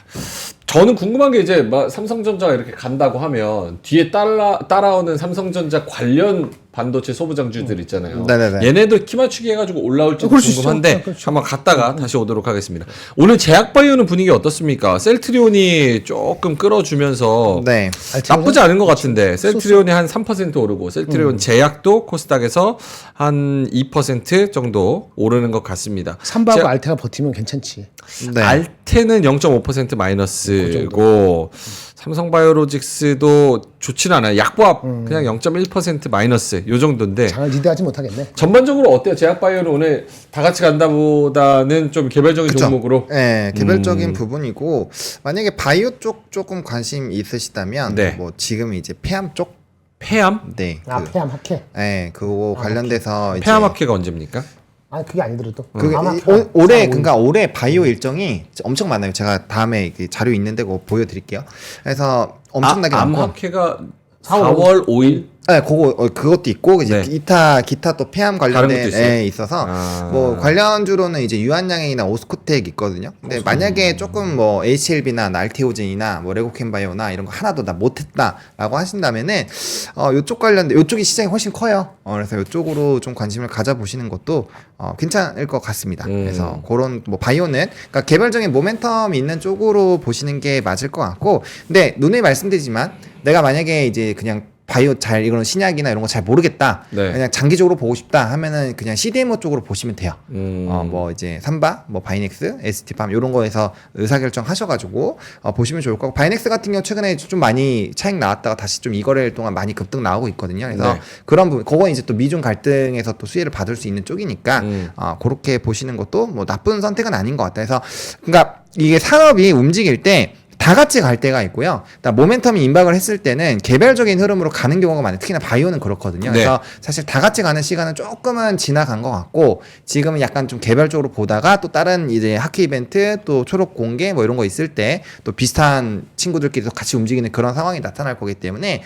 A: 저는 궁금한 게 이제 막 삼성전자가 이렇게 간다고 하면 뒤에 따라오는 삼성전자 관련 반도체 소부장주들 있잖아요.
C: 네네네.
A: 얘네도 키 맞추기 해가지고 올라올지
B: 그럴 수 있어.
A: 궁금한데
B: 그렇죠.
A: 한번 갔다가 다시 오도록 하겠습니다. 오늘 제약바이오는 분위기 어떻습니까? 셀트리온이 조금 끌어주면서
C: 네.
A: 나쁘지 않은 것 같은데 셀트리온이 한 3% 오르고 셀트리온 제약도 코스닥에서 한 2% 정도 오르는 것 같습니다.
B: 삼바하고 알테가 버티면 괜찮지.
C: 네.
A: 알테는 0.5% 마이너스고 삼성바이오로직스도 좋지는 않아요. 약보합 그냥 0.1% 마이너스 요 정도인데
B: 장을 리드하지 못하겠네.
A: 전반적으로 어때요? 제약바이오는 오늘 다 같이 간다보다는 좀 개별적인
C: 그쵸?
A: 종목으로
C: 네, 개별적인 부분이고, 만약에 바이오 쪽 조금 관심 있으시다면
A: 네.
C: 뭐 지금 이제 폐암 쪽,
A: 폐암?
C: 네,
B: 폐암 학회.
C: 네, 그거 관련돼서 이제
A: 폐암학회가 언제입니까?
B: 그게 아니더라도.
C: 그게
B: 아마
C: 올해 그러니까 올해 바이오 일정이 엄청 많아요. 제가 다음에 그 자료 있는데 그거 보여드릴게요. 그래서 엄청나게 많고.
A: 암학회가 4월 5일?
C: 네, 그것도 있고 이제
A: 네.
C: 기타 또 폐암
A: 다른
C: 관련된
A: 것도 있어요?
C: 있어서
A: 아.
C: 뭐 관련주로는 이제 유한양행이나 오스코텍 있거든요. 근데 만약에 조금 뭐 HLB나 알테오젠이나 뭐 레고캠바이오나 이런 거 하나도 다 못했다라고 하신다면은 요쪽 관련된 요쪽이 시장이 훨씬 커요. 그래서 요쪽으로 좀 관심을 가져보시는 것도 괜찮을 것 같습니다. 그래서 그런 뭐 바이오는 그러니까 개별적인 모멘텀이 있는 쪽으로 보시는 게 맞을 것 같고, 근데 누누이 말씀드리지만 내가 만약에 이제 그냥 바이오 잘 이런 신약이나 이런 거 잘 모르겠다.
A: 네.
C: 그냥 장기적으로 보고 싶다 하면은 그냥 CDMO 쪽으로 보시면 돼요. 뭐 이제 삼바, 뭐 바이넥스, ST팜 이런 거에서 의사결정 하셔가지고 보시면 좋을 거고 바이넥스 같은 경우 최근에 좀 많이 차익 나왔다가 다시 좀 이거래일 동안 많이 급등 나오고 있거든요. 그래서
A: 네.
C: 그런 부분, 그건 이제 또 미중 갈등에서 또 수혜를 받을 수 있는 쪽이니까 그렇게 보시는 것도 뭐 나쁜 선택은 아닌 것 같다. 그래서 그러니까 이게 산업이 움직일 때 다 같이 갈 때가 있고요. 그러니까 모멘텀이 임박을 했을 때는 개별적인 흐름으로 가는 경우가 많아요. 특히나 바이오는 그렇거든요.
A: 네.
C: 그래서 사실 다 같이 가는 시간은 조금은 지나간 것 같고 지금은 약간 좀 개별적으로 보다가 또 다른 이제 학회 이벤트 또 초록 공개 뭐 이런 거 있을 때 또 비슷한 친구들끼리도 같이 움직이는 그런 상황이 나타날 거기 때문에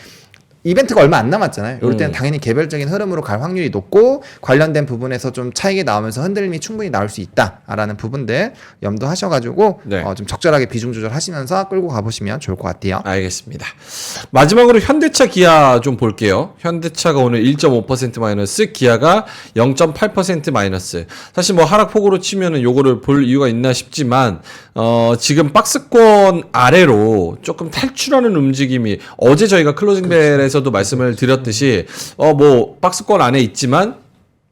C: 이벤트가 얼마 안 남았잖아요. 이럴 때는 당연히 개별적인 흐름으로 갈 확률이 높고 관련된 부분에서 좀 차익이 나오면서 흔들림이 충분히 나올 수 있다라는 부분들 염두하셔가지고
A: 네.
C: 좀 적절하게 비중 조절하시면서 끌고 가보시면 좋을 것 같아요.
A: 알겠습니다. 마지막으로 현대차 기아 좀 볼게요. 현대차가 오늘 1.5% 마이너스, 기아가 0.8% 마이너스. 사실 뭐 하락폭으로 치면은 요거를 볼 이유가 있나 싶지만 지금 박스권 아래로 조금 탈출하는 움직임이 어제 저희가 클로징벨에서도 말씀을 드렸듯이 뭐 박스권 안에 있지만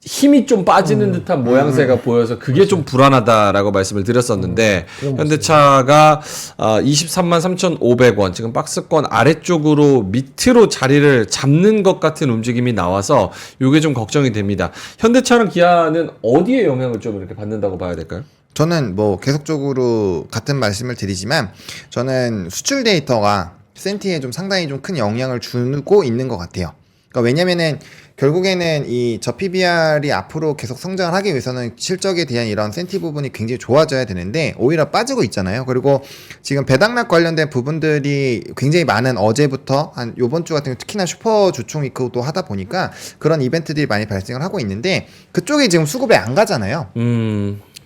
A: 힘이 좀 빠지는 듯한 모양새가 보여서 그게 좀 불안하다라고 말씀을 드렸었는데 현대차가 23만 3,500원 지금 박스권 아래쪽으로 밑으로 자리를 잡는 것 같은 움직임이 나와서 이게 좀 걱정이 됩니다. 현대차랑 기아는 어디에 영향을 좀 이렇게 받는다고 봐야 될까요?
C: 저는 뭐 계속적으로 같은 말씀을 드리지만 저는 수출 데이터가 센티에 좀 상당히 좀 큰 영향을 주고 있는 것 같아요. 그러니까 왜냐면은 결국에는 저 PBR이 앞으로 계속 성장을 하기 위해서는 실적에 대한 이런 센티 부분이 굉장히 좋아져야 되는데 오히려 빠지고 있잖아요. 그리고 지금 배당락 관련된 부분들이 굉장히 많은 어제부터 한 요번 주 같은 경우 특히나 슈퍼 주총 위크도 하다 보니까 그런 이벤트들이 많이 발생을 하고 있는데 그쪽에 지금 수급에 안 가잖아요.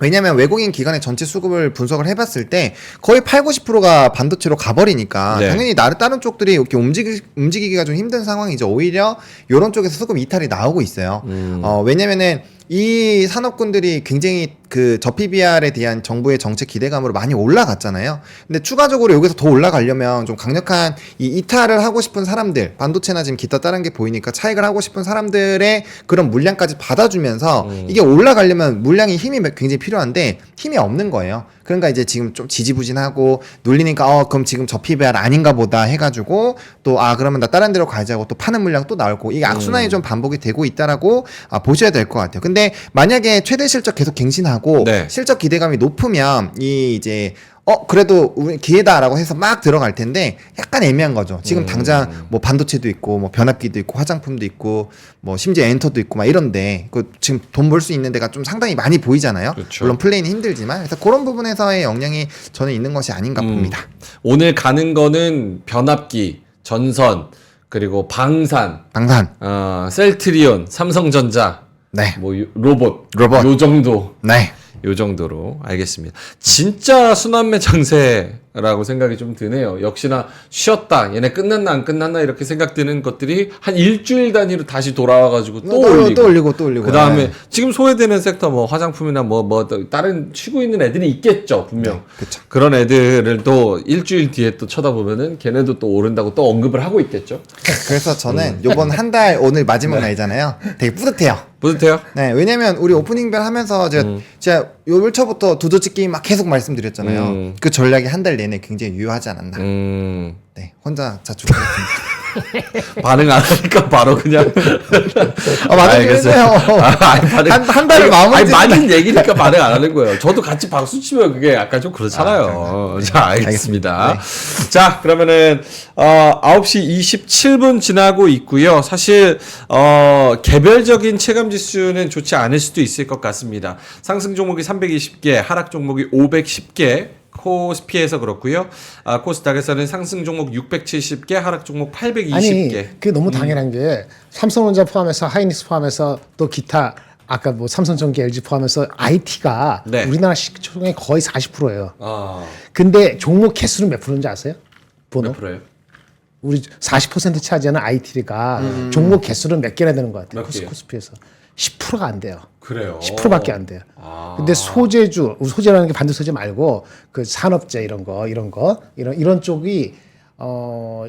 C: 왜냐면 외국인 기관의 전체 수급을 분석을 해봤을 때 거의 80~90%가 반도체로 가버리니까
A: 네.
C: 당연히 다른 쪽들이 이렇게 움직이기가 좀 힘든 상황이죠. 오히려 이런 쪽에서 수급 이탈이 나오고 있어요. 왜냐면은 이 산업군들이 굉장히 저 PBR에 대한 정부의 정책 기대감으로 많이 올라갔잖아요. 근데 추가적으로 여기서 더 올라가려면 좀 강력한 이 이탈을 하고 싶은 사람들, 반도체나 지금 기타 다른 게 보이니까 차익을 하고 싶은 사람들의 그런 물량까지 받아주면서 이게 올라가려면 물량이 힘이 굉장히 필요한데 힘이 없는 거예요. 그러니까 이제 지금 좀 지지부진하고 눌리니까 그럼 지금 저 PBR 아닌가 보다 해가지고 또 그러면 나 다른 데로 가자고 또 파는 물량 또 나올 거고 이게 악순환이 좀 반복이 되고 있다라고 보셔야 될 것 같아요. 근데 만약에 최대 실적 계속 갱신하고
A: 네.
C: 실적 기대감이 높으면 이제 그래도 우리 기회다라고 해서 막 들어갈 텐데 약간 애매한 거죠. 지금 당장 뭐 반도체도 있고 뭐 변압기도 있고 화장품도 있고 뭐 심지어 엔터도 있고 막 이런데 지금 돈 벌 수 있는 데가 좀 상당히 많이 보이잖아요.
A: 그렇죠.
C: 물론 플레이는 힘들지만 그래서 그런 부분에서의 영향이 저는 있는 것이 아닌가 봅니다.
A: 오늘 가는 거는 변압기, 전선, 그리고 방산, 셀트리온, 삼성전자,
C: 네.
A: 뭐 로봇 요 정도.
C: 네.
A: 요 정도로 알겠습니다. 진짜 순환매 장세라고 생각이 좀 드네요. 역시나 쉬었다. 얘네 끝났나 안 끝났나 이렇게 생각드는 것들이 한 일주일 단위로 다시 돌아와가지고 또 올리고. 그 다음에
C: 네.
A: 지금 소외되는 섹터 뭐 화장품이나 뭐 다른 쉬고 있는 애들이 있겠죠. 분명.
C: 네, 그쵸.
A: 그런 애들을 또 일주일 뒤에 또 쳐다보면은 걔네도 또 오른다고 또 언급을 하고 있겠죠.
C: 그래서 저는 요번 한 달 오늘 마지막 날이잖아요. 되게 뿌듯해요.
A: 뿌듯해요?
C: 네, 왜냐면 우리 오프닝별 하면서 제가 요 1차부터 두더짓기 막 계속 말씀드렸잖아요. 그 전략이 한 달 내내 굉장히 유효하지 않았나. 네, 혼자 자축하겠습니다.
A: 반응 안 하니까 바로 그냥.
C: 알겠어요. 한 달을 마무리.
A: 많은 얘기니까 반응 안 하는 거예요. 저도 같이 박수 치면 그게 약간 좀 그렇잖아요. 자, 알겠습니다.
C: 네.
A: 자, 그러면은 9시 27분 지나고 있고요. 사실 개별적인 체감 지수는 좋지 않을 수도 있을 것 같습니다. 상승 종목이 320개, 하락 종목이 510개. 코스피에서 그렇고요. 코스닥에서는 상승 종목 670개, 하락 종목 820개.
B: 아니, 그게 너무 당연한 게 삼성전자 포함해서 하이닉스 포함해서 또 기타 아까 뭐 삼성전기, LG 포함해서 IT가
A: 네.
B: 우리나라 시총의 거의 40%예요.
A: 아,
B: 근데 종목 개수는 몇 프로인지 아세요? 번호?
A: 몇 프로예요?
B: 우리 40% 차지하는 IT가 종목 개수는 몇 개나 되는 것 같아요.
A: 몇 개요?
B: 코스피에서 10%가 안 돼요.
A: 그래요.
B: 10%밖에 안 돼요. 근데 소재라는 게 반도체 소재 말고 그 산업재 이런 쪽이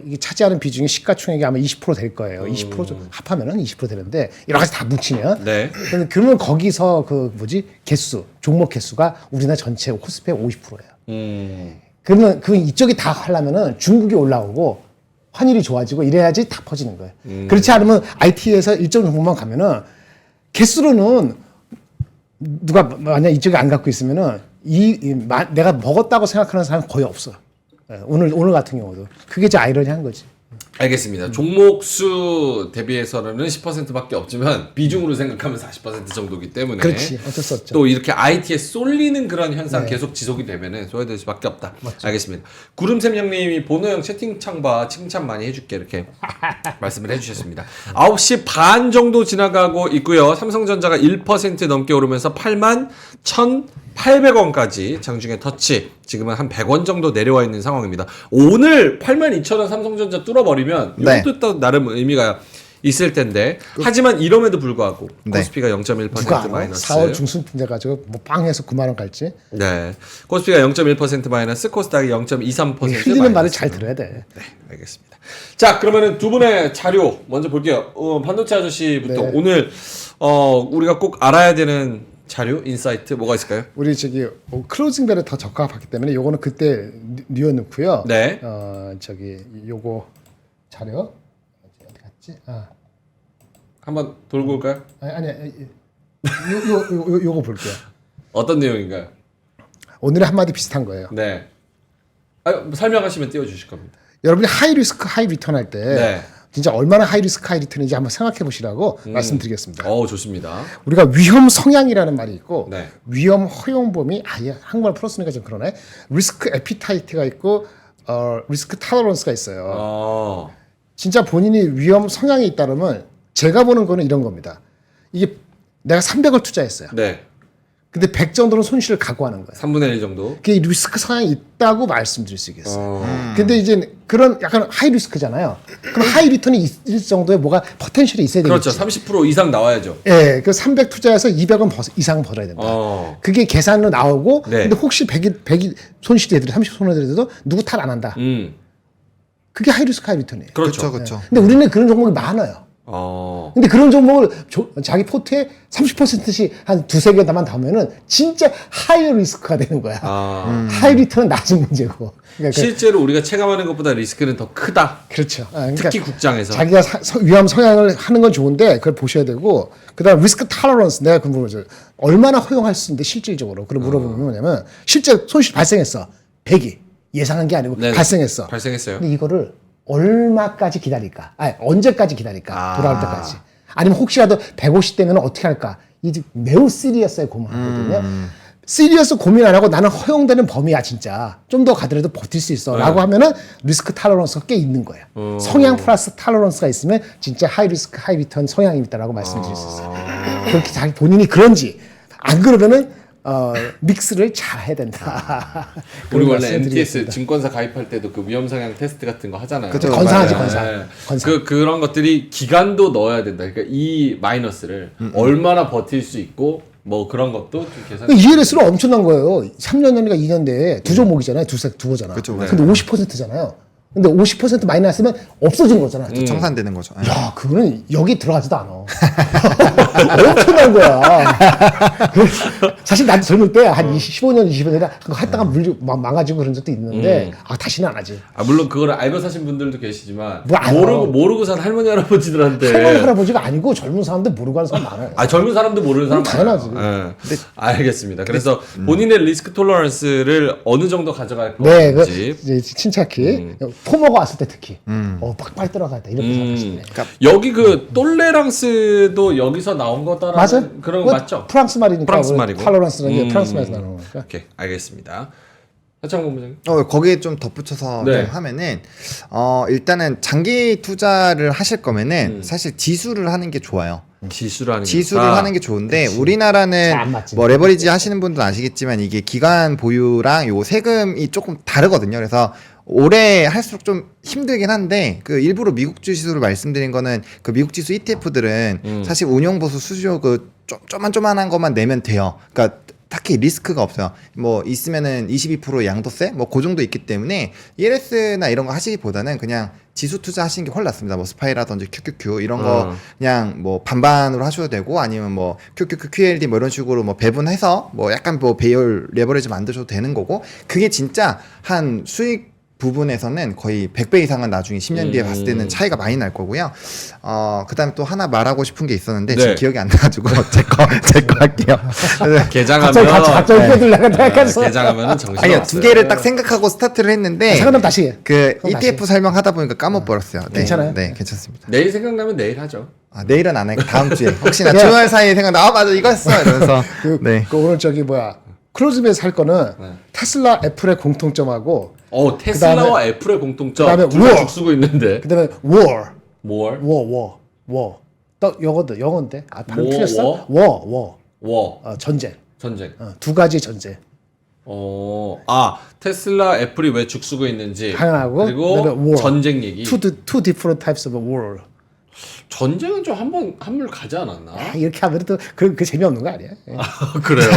B: 이게 차지하는 비중이 시가총액이 아마 20%될 거예요. 20% 합하면은 20% 되는데 여러 가지 다 뭉치면.
A: 네.
B: 그러면 거기서 그 개수, 종목 개수가 우리나라 전체 코스피의 50%예요. 그러면 그 이쪽이 다 하려면은 중국이 올라오고 환율이 좋아지고 이래야지 다 퍼지는 거예요. 그렇지 않으면 IT에서 일정 종목만 가면은 개수로는 누가 만약 이쪽에 안 갖고 있으면은 내가 먹었다고 생각하는 사람은 거의 없어. 예, 오늘 같은 경우도 그게 이제 아이러니한 거지.
A: 알겠습니다. 종목 수 대비해서는 10%밖에 없지만 비중으로 생각하면 40% 정도기 때문에
B: 그렇지, 어쩔 수 없죠.
A: 또 이렇게 IT에 쏠리는 그런 현상
B: 네.
A: 계속 지속이 되면은 소외될 수밖에 없다. 맞죠. 알겠습니다. 구름샘령님이 보노형 채팅창 봐 칭찬 많이 해줄게 이렇게 말씀을 해주셨습니다. 9시 반 정도 지나가고 있고요. 삼성전자가 1% 넘게 오르면서 81,800원까지 장중에 터치. 지금은 한 100원 정도 내려와 있는 상황입니다. 오늘 82,000원 삼성전자 뚫어버리면
C: 네.
A: 이것도 또 나름 의미가 있을 텐데 하지만 이럼에도 불구하고
C: 네.
A: 코스피가 0.1%
B: 누가 알아?
A: 마이너스.
B: 4월 중순쯤 돼가지고 뭐 빵해서 9만 원 갈지.
A: 네, 코스피가 0.1% 마이너스, 코스닥이 0.23%
B: 흘리는
A: 마이너스.
B: 말을 잘 들어야 돼.
A: 네, 알겠습니다. 자, 그러면은 두 분의 자료 먼저 볼게요. 반도체 아저씨부터
B: 네.
A: 오늘 우리가 꼭 알아야 되는 자료, 인사이트 뭐가 있을까요?
B: 우리 클로징 벨에 더 적합하기 때문에 요거는 그때 뉘어놓고요.
A: 네.
B: 요거 자료 어디 갔지?
A: 한번 돌고 올까요?
B: 아니 요거 볼게요.
A: 어떤 내용인가요?
B: 오늘의 한마디 비슷한 거예요.
A: 네. 설명하시면 띄워주실 겁니다.
B: 여러분이 하이 리스크 하이 리턴 할 때
A: 네.
B: 진짜 얼마나 하이 리스크 하이 리턴인지 한번 생각해 보시라고 말씀드리겠습니다.
A: 좋습니다.
B: 우리가 위험 성향이라는 말이 있고
A: 네.
B: 위험 허용범위 한국말 풀었으니까 좀 그러네. 리스크 에피타이트가 있고 리스크 타러런스가 있어요. 진짜 본인이 위험 성향이 있다면 제가 보는 거는 이런 겁니다. 이게 내가 300을 투자했어요.
A: 네.
B: 근데 100 정도는 손실을 각오하는 거예요.
A: 3분의 1 정도.
B: 그게 리스크 성향이 있다고 말씀드릴 수 있겠어요. 근데 이제 그런 약간 하이 리스크잖아요. 그럼 하이 리턴이 있을 정도의 뭐가 포텐셜이 있어야 되겠죠.
A: 그렇죠. 30% 이상 나와야죠.
B: 예, 그 300 투자해서 200원 이상 벌어야 된다. 그게 계산으로 나오고,
A: 네.
B: 근데 혹시 100이 손실이 되더라도 30 손해더라도 누구 탓 안 한다. 그게 하이 리스크 하이 리턴이에요.
A: 그렇죠.
C: 그렇죠.
B: 근데 우리는 그런 종목이 많아요. 근데 그런 종목을 자기 포트에 30%씩 한 두세 개만 담으면은 진짜 하이 리스크가 되는 거야. 하이 리턴은 낮은 문제고. 그러니까
A: 실제로 우리가 체감하는 것보다 리스크는 더 크다.
B: 그렇죠. 그러니까
A: 특히 국장에서.
B: 자기가 위험 성향을 하는 건 좋은데 그걸 보셔야 되고, 그다음 리스크 타러런스 내가 그 물어보죠. 얼마나 허용할 수 있는데 실질적으로 그걸 물어보면 뭐냐면 실제 손실 발생했어. 100이 예상한 게 아니고
A: 네네.
B: 발생했어.
A: 발생했어요.
B: 근데 이거를 얼마까지 기다릴까? 아니, 언제까지 기다릴까? 돌아올 때까지. 아니면 혹시라도 150 되면 어떻게 할까? 이게 매우 시리어스하게 고민하거든요. 시리어스 고민 안 하고 나는 허용되는 범위야 진짜. 좀 더 가더라도 버틸 수 있어. 라고 하면은 리스크 탈러런스가 꽤 있는 거예요. 성향 플러스 탈러런스가 있으면 진짜 하이 리스크 하이 리턴 성향이 있다라고 말씀드릴 수 있어요. 그렇게 자기 본인이 그런지 안 그러면은 믹스를 잘 해야 된다.
A: 우리
B: 그런
A: 원래
B: 말씀
A: MTS
B: 드리겠습니다.
A: 증권사 가입할 때도 그 위험 성향 테스트 같은 거 하잖아요.
C: 그쵸,
B: 건상하지
C: 맞아요.
B: 건상. 건상.
A: 그런 것들이 기간도 넣어야 된다. 그러니까 이 마이너스를 얼마나 버틸 수 있고 뭐 그런 것도 좀 계산.
B: ELS는 엄청난 거예요. 3년 전이가 2년 내에 두 종목이잖아요. 두 거잖아.
C: 그쵸,
B: 근데 50%잖아요. 근데 50% 마이너스면 없어진 거잖아.
C: 청산되는 거죠.
B: 야, 그거는 여기 들어가지도 않아. 엄청난 거야. 사실 나도 젊을 때 한 15년, 20년 그거 했다가 망가지고 그런 적도 있는데, 다시는 안 하지.
A: 물론 그걸 알고 사신 분들도 계시지만
B: 뭐 알아.
A: 모르고 산 할머니 할아버지들한테
B: 할머니, 할아버지가 아니고 젊은 사람들 모르고 하는 사람 많아요.
A: 젊은 사람도 모르는 사람
B: 당연하지.
A: 많아요. 네. 알겠습니다. 그래서 본인의 리스크 톨러런스를 어느 정도 가져갈
B: 네,
A: 건지
B: 이제 침착히. 포모가 왔을 때 특히. 빡빡 들어가다. 이렇게 생각하시네.
A: 여기 그 똘레랑스도 여기서 나온 거다라는
B: 맞아?
A: 그런 거 맞죠?
B: 프랑스 말이니까.
A: 프랑스 말이고.
B: 탈러런스라는 게 프랑스 말에서 나오는 거니까.
A: 오케이, 알겠습니다. 하창 본부장님.
C: 거기에 좀 덧붙여서
A: 네.
C: 좀 하면은 일단은 장기 투자를 하실 거면은 사실 지수를 하는 게 좋아요. 지수를 하는 게 좋은데 우리나라는
B: 잘안 맞지.
C: 뭐 레버리지 하시는 분들은 아시겠지만 이게 기관 보유랑 요 세금이 조금 다르거든요. 그래서 올해 할수록 좀 힘들긴 한데 그 일부러 미국 지수를 말씀드린 거는 그 미국 지수 ETF들은 사실 운용 보수 수수료 그 조만한 것만 내면 돼요. 그러니까 딱히 리스크가 없어요. 뭐 있으면은 22% 양도세 뭐 그 정도 있기 때문에 ELS나 이런 거 하시기보다는 그냥 지수 투자 하시는 게 훨씬 낫습니다. 뭐 스파이라든지 QQQ 이런 거 그냥 뭐 반반으로 하셔도 되고 아니면 뭐 QQQ, QLD 뭐 이런 식으로 뭐 배분해서 뭐 약간 뭐 배열 레버리지 만드셔도 되는 거고 그게 진짜 한 수익 부분에서는 거의 100배 이상은 나중에 10년 뒤에 봤을 때는 차이가 많이 날 거고요. 그다음에 또 하나 말하고 싶은 게 있었는데 지금
A: 네.
C: 기억이 안 나가지고 제거 할게요.
A: 개장하면
B: 갑자기 빼들려가 약간
A: 개장하면은 정신
C: 아니요,
A: 없어요.
C: 두 개를 딱 생각하고 스타트를 했는데
B: 생각나면 다시 해.
C: 그
B: 그럼
C: ETF
B: 다시.
C: 설명하다 보니까 까먹버렸어요. 네,
B: 괜찮아요?
C: 네, 괜찮습니다.
A: 내일 생각나면 내일 하죠.
C: 내일은 안 하고 다음 주에 혹시나
B: 야.
C: 주말 사이에 생각나 맞아 이거 했어 이러면서 네.
B: 그 오늘 저기 뭐야 크루즈베이스 할 거는 테슬라 애플의 공통점하고
A: 테슬라와 애플의 공통점
B: 그다음에
A: 둘다
B: 우와.
A: 죽쓰고 있는데
B: 그다음에 war
A: 뭘?
B: 또 영어인데 발음
A: 워,
B: 틀렸어?
A: 워?
B: 전쟁
A: 전쟁.
B: 두 가지 전쟁
A: 테슬라 애플이 왜 죽쓰고 있는지
B: 하나하고
A: 그리고
B: 그다음에 war.
A: 전쟁 얘기.
B: two different types of war
A: 전쟁은 좀 한물 가지 않았나?
B: 이렇게 하면 또 그 재미없는 거 아니야?
A: 그래요?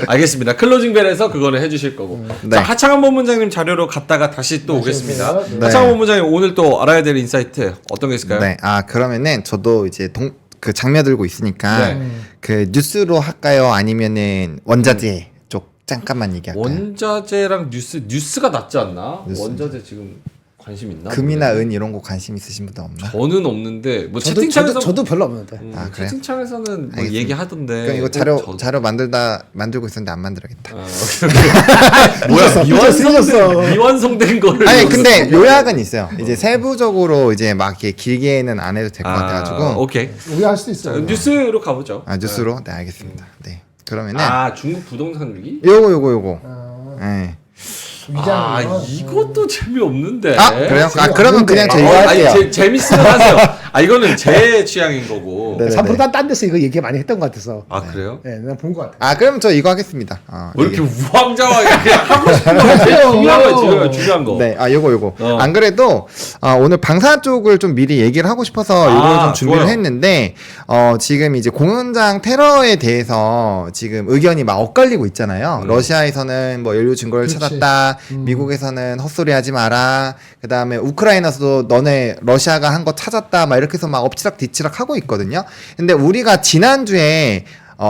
A: 알겠습니다. 클로징 벨에서 그거는 해주실 거고.
C: 네.
A: 자, 하창한 본부장님 자료로 갔다가 다시 또 오겠습니다.
B: 네.
A: 하창한 본부장님 오늘 또 알아야 될 인사이트 어떤 게 있을까요?
C: 네, 그러면은 저도 이제 그 장며 들고 있으니까
A: 네.
C: 그 뉴스로 할까요? 아니면은 원자재 쪽 잠깐만 얘기할까요?
A: 원자재랑 뉴스가 낫지 않나? 원자재 지금 관심 있나?
C: 금이나
A: 모르겠네.
C: 은 이런 거 관심 있으신 분들 없나?
A: 저는 없는데 뭐
B: 저도
A: 채팅창에서
B: 저도 별로 없는데.
C: 그래요?
A: 채팅창에서는 뭐
C: 알겠습니다.
A: 얘기하던데.
C: 그럼 이거
A: 저-
C: 자료 만들고 있었는데 안 만들어야겠다.
A: 뭐야
B: 삐졌어.
A: 미완성된 거를
C: 아니 근데 요약은 있어요. 이제 세부적으로 이제 막 이렇게 길게는 안 해도 될 것 같아가지고
A: 오케이.
B: 우려할 수도 있어.
A: 뉴스로 가보죠.
C: 뉴스로 네 알겠습니다. 네 그러면은
A: 중국 부동산 위기?
C: 요거 네.
A: 이것도 재미없는데.
C: 그래요? 그러면 그냥 저 이거
A: 아니
C: 할게요.
A: 재밌으면 하세요. 이거는 제 취향인 거고.
C: 네.
B: 3% 딴 데서 이거 얘기 많이 했던 것 같아서.
A: 그래요?
B: 네, 내가 본 것 같아.
C: 그럼 저 이거 하겠습니다.
A: 왜 이렇게 우왕좌왕 그냥 하고 싶은 거 제일 중요한 거예요. 중요한 거.
C: 네, 요거. 안 그래도 오늘 방산 쪽을 좀 미리 얘기를 하고 싶어서 요거를 좀 준비를
A: 좋아요.
C: 했는데 지금 이제 공연장 테러에 대해서 지금 의견이 막 엇갈리고 있잖아요. 러시아에서는 뭐 연료 증거를
B: 그렇지.
C: 찾았다. 미국에서는 헛소리 하지 마라. 그다음에 우크라이나에서도 너네 러시아가 한 거 찾았다. 막 이렇게 해서 막 엎치락 뒤치락 하고 있거든요. 근데 우리가 지난주에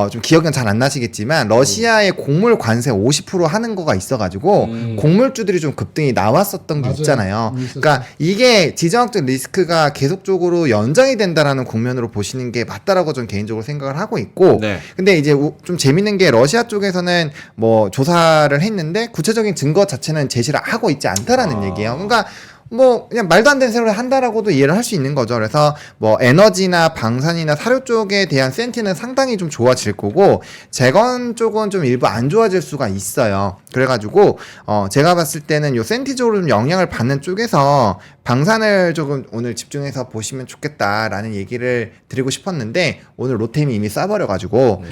C: 좀 기억은 잘 안 나시겠지만 러시아의 곡물 관세 50% 하는 거가 있어가지고 곡물주들이 좀 급등이 나왔었던 게
B: 맞아요.
C: 있잖아요.
B: 있었어요.
C: 그러니까 이게 지정학적 리스크가 계속적으로 연장이 된다라는 국면으로 보시는 게 맞다라고 전 개인적으로 생각을 하고 있고,
A: 네.
C: 근데 이제 좀 재밌는 게 러시아 쪽에서는 뭐 조사를 했는데 구체적인 증거 자체는 제시를 하고 있지 않다라는 얘기예요. 그러니까 뭐 그냥 말도 안 되는 소리를 한다라고도 이해를 할 수 있는 거죠. 그래서 뭐 에너지나 방산이나 사료 쪽에 대한 센티는 상당히 좀 좋아질 거고 재건 쪽은 좀 일부 안 좋아질 수가 있어요. 그래가지고 제가 봤을 때는 요 센티적으로 좀 영향을 받는 쪽에서 방산을 조금 오늘 집중해서 보시면 좋겠다라는 얘기를 드리고 싶었는데 오늘 로템이 이미 싸버려가지고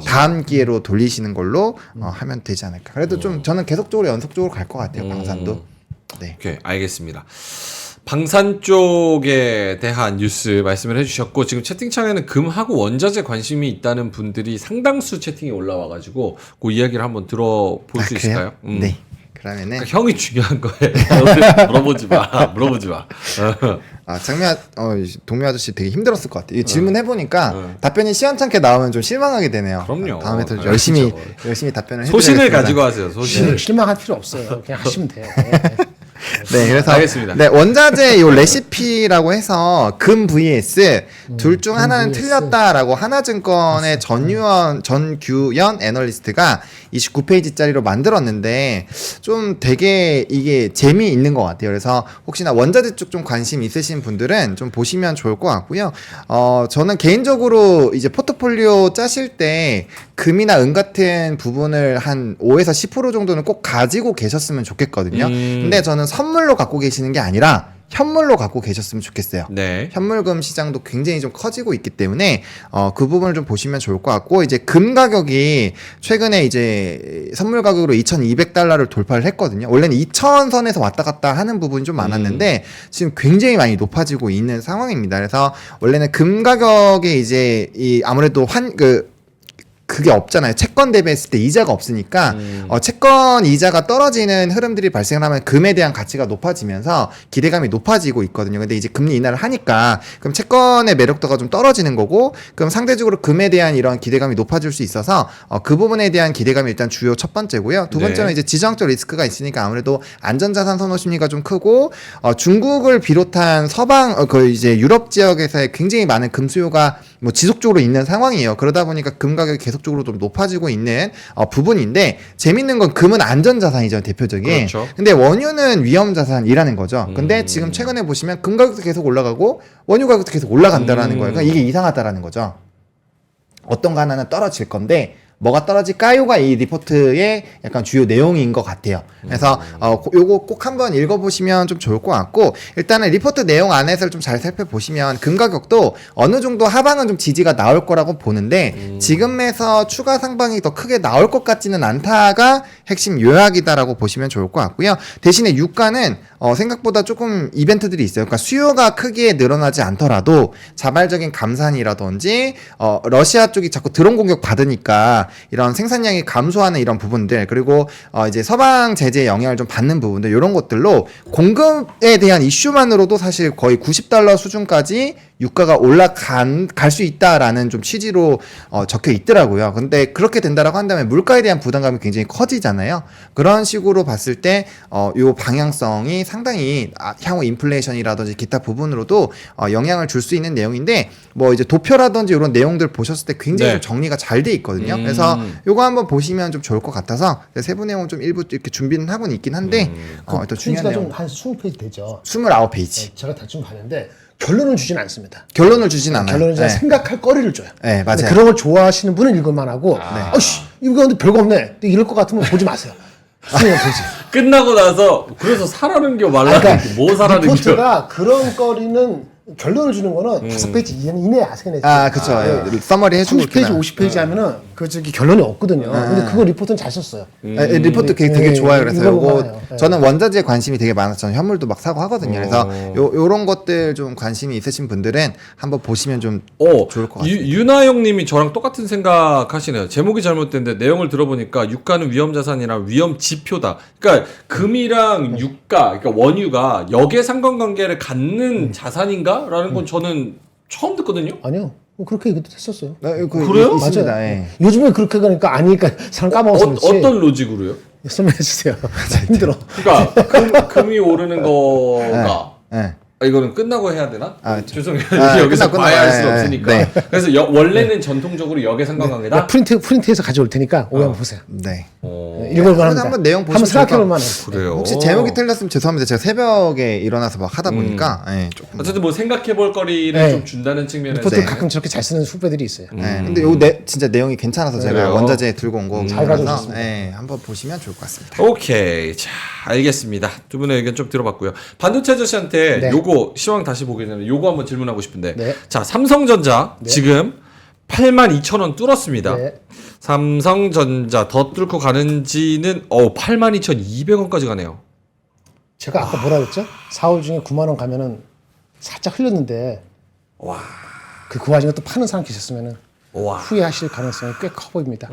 C: 다음 기회로 돌리시는 걸로 하면 되지 않을까. 그래도 좀 저는 계속적으로 연속적으로 갈 것 같아요. 방산도. 네.
A: 오케이, 알겠습니다. 방산 쪽에 대한 뉴스 말씀을 해주셨고 지금 채팅창에는 금하고 원자재 관심이 있다는 분들이 상당수 채팅이 올라와가지고 그 이야기를 한번 들어볼 수 있을까요?
C: 네. 그러면은
A: 그러니까 형이 중요한 거예요. 물어보지 마.
C: 동묘 아저씨 되게 힘들었을 것 같아요. 이 질문 해보니까 답변이 시원찮게 나오면 좀 실망하게 되네요.
A: 그럼요.
C: 다음에 더
A: 당연하죠.
C: 열심히 답변을
A: 소신을
C: 해드리겠습니다.
A: 가지고 하세요. 소신.
B: 실망할 필요 없어요. 그냥 하시면 돼요.
C: 네, 그래서
A: 알겠습니다.
C: 네, 원자재 요 레시피라고 해서 금 vs 둘 중 하나는
B: vs.
C: 틀렸다라고 하나증권의 전규현 애널리스트가 29페이지짜리로 만들었는데 좀 되게 이게 재미있는 것 같아요. 그래서 혹시나 원자재 쪽 좀 관심 있으신 분들은 좀 보시면 좋을 것 같고요. 저는 개인적으로 이제 포트폴리오 짜실 때 금이나 은 같은 부분을 한 5에서 10% 정도는 꼭 가지고 계셨으면 좋겠거든요. 근데 저는 선물로 갖고 계시는 게 아니라 현물로 갖고 계셨으면 좋겠어요.
A: 네.
C: 현물금 시장도 굉장히 좀 커지고 있기 때문에 그 부분을 좀 보시면 좋을 것 같고 이제 금 가격이 최근에 이제 선물 가격으로 2,200달러를 돌파를 했거든요. 원래는 2,000선에서 왔다 갔다 하는 부분이 좀 많았는데 지금 굉장히 많이 높아지고 있는 상황입니다. 그래서 원래는 금 가격에 이제 이 아무래도 그게 없잖아요. 채권 대비했을 때 이자가 없으니까 채권 이자가 떨어지는 흐름들이 발생하면 금에 대한 가치가 높아지면서 기대감이 높아지고 있거든요. 근데 이제 금리 인하를 하니까 그럼 채권의 매력도가 좀 떨어지는 거고 그럼 상대적으로 금에 대한 이런 기대감이 높아질 수 있어서 그 부분에 대한 기대감이 일단 주요 첫 번째고요. 두 번째는
A: 네.
C: 이제 지정학적 리스크가 있으니까 아무래도 안전자산 선호 심리가 좀 크고 중국을 비롯한 서방 그 이제 유럽 지역에서의 굉장히 많은 금 수요가 뭐 지속적으로 있는 상황이에요. 그러다 보니까 금 가격이 계속적으로 좀 높아지고 있는 부분인데 재밌는 건 금은 안전자산이죠, 대표적인.
A: 그렇죠.
C: 근데 원유는 위험자산이라는 거죠. 근데 지금 최근에 보시면 금 가격도 계속 올라가고 원유 가격도 계속 올라간다라는 거예요. 그러니까 이게 이상하다라는 거죠. 어떤 거 하나는 떨어질 건데 뭐가 떨어질까요가 이 리포트의 약간 주요 내용인 것 같아요. 그래서 요거 꼭 한번 읽어보시면 좀 좋을 것 같고 일단은 리포트 내용 안에서 좀 잘 살펴보시면 금 가격도 어느 정도 하방은 좀 지지가 나올 거라고 보는데 지금에서 추가 상방이 더 크게 나올 것 같지는 않다가 핵심 요약이다라고 보시면 좋을 것 같고요. 대신에 유가는 생각보다 조금 이벤트들이 있어요. 그러니까 수요가 크게 늘어나지 않더라도 자발적인 감산이라든지 러시아 쪽이 자꾸 드론 공격 받으니까 이런 생산량이 감소하는 이런 부분들 그리고 이제 서방 제재의 영향을 좀 받는 부분들 이런 것들로 공급에 대한 이슈만으로도 사실 거의 90달러 수준까지 유가가 갈 수 있다라는 좀 취지로 적혀 있더라고요. 근데 그렇게 된다라고 한다면 물가에 대한 부담감이 굉장히 커지잖아요. 그런 식으로 봤을 때 요 방향성이 상당히 향후 인플레이션이라든지 기타 부분으로도 영향을 줄 수 있는 내용인데 뭐 이제 도표라든지 이런 내용들 보셨을 때 굉장히
A: 네.
C: 좀 정리가 잘 돼 있거든요. 그래서 요거 한번 보시면 좀 좋을 것 같아서 세부 내용 좀 일부 이렇게 준비는 하고는 있긴 한데 또 중요한
B: 페이지가
C: 내용
B: 좀한 20페이지 되죠.
C: 29페이지
B: 제가 대충 봤는데 결론을 주진 않습니다.
C: 결론을 주진 않아요.
B: 결론은 그냥
C: 네.
B: 생각할 거리를 줘요.
C: 네, 맞아요.
B: 근데 그런 걸 좋아하시는 분은 읽을만 하고, 아씨, 이거 근데 별거 없네. 근데 이럴 것 같으면 보지 마세요. 그냥 보지.
A: 끝나고 나서 그래서 사라는 게 말라. 뭐 사라는 게.
B: 리포트가 그런 거리는 결론을 주는 거는 5페이지 이내야, 세네.
C: 그쵸. 서머리 해주고
B: 30페이지, 50페이지 하면은 그 저기 결론이 없거든요. 근데 그거 리포트는 잘 썼어요.
C: 리포트 되게 좋아요. 그래서
B: 읽어볼
C: 요거
B: 만해요. 네.
C: 저는 원자재에 관심이 되게 많아서 저는 현물도 막 사고 하거든요. 그래서 요런 것들 좀 관심이 있으신 분들은 한번 보시면 좀 좋을 것 같아요.
A: 유나영님이 저랑 똑같은 생각하시네요. 제목이 잘못됐는데 내용을 들어보니까 유가는 위험자산이나 위험지표다. 그러니까 금이랑 유가, 그러니까 원유가 역의 상관관계를 갖는 자산인가라는 건 저는 처음 듣거든요.
B: 아니요. 뭐 그렇게 얘기도 했었어요.
A: 그래요?
C: 있습니다.
B: 맞아요.
C: 예.
B: 요즘에 그렇게 가니까 아니니까 사람 까먹어서 그렇지.
A: 어떤 로직으로요?
B: 설명해 주세요. 힘들어.
A: 그러니까 금이 오르는 거가
C: 예.
A: 이거는 끝나고 해야 되나? 죄송해요.
C: 아,
A: 여기서
C: 끝나고,
A: 봐야 할 수는
C: 네,
A: 없으니까.
C: 네.
A: 그래서 원래는 전통적으로 역의 상관관계다.
B: 프린트해서 가져올 테니까 오해 한번 보세요.
C: 네.
B: 읽어볼 만합니다.
C: 한번 내용
B: 한번
C: 보시면
B: 생각해볼 만해요.
A: 그래요.
C: 혹시 제목이 틀렸으면 죄송합니다. 제가 새벽에 일어나서 막 하다 보니까 조금.
A: 어쨌든 뭐 생각해볼 거리를
B: 네.
A: 좀 준다는 측면에서
B: 리포트 가끔 저렇게 잘 쓰는 후배들이 있어요.
C: 네. 근데 요 진짜 내용이 괜찮아서 제가
A: 그래요?
C: 원자재 들고 온
B: 잘
C: 거라서
B: 가져오셨습니다.
C: 한번 보시면 좋을 것 같습니다.
A: 오케이. 자, 알겠습니다. 두 분의 의견 좀 들어봤고요. 반도체 아저씨한테
B: 네.
A: 요거 시황 다시 보기 전에 요거 한번 질문하고 싶은데.
B: 네.
A: 자, 삼성전자 지금 82,000원 뚫었습니다.
B: 네.
A: 삼성전자 더 뚫고 가는지는 82,200원까지 가네요.
B: 제가 아까 뭐라 그랬죠? 4월 중에 9만 원 가면은 살짝 흘렸는데
A: 와.
B: 그 와중에 또 파는 사람 계셨으면은
A: 와.
B: 후회하실 가능성이 꽤 커 보입니다.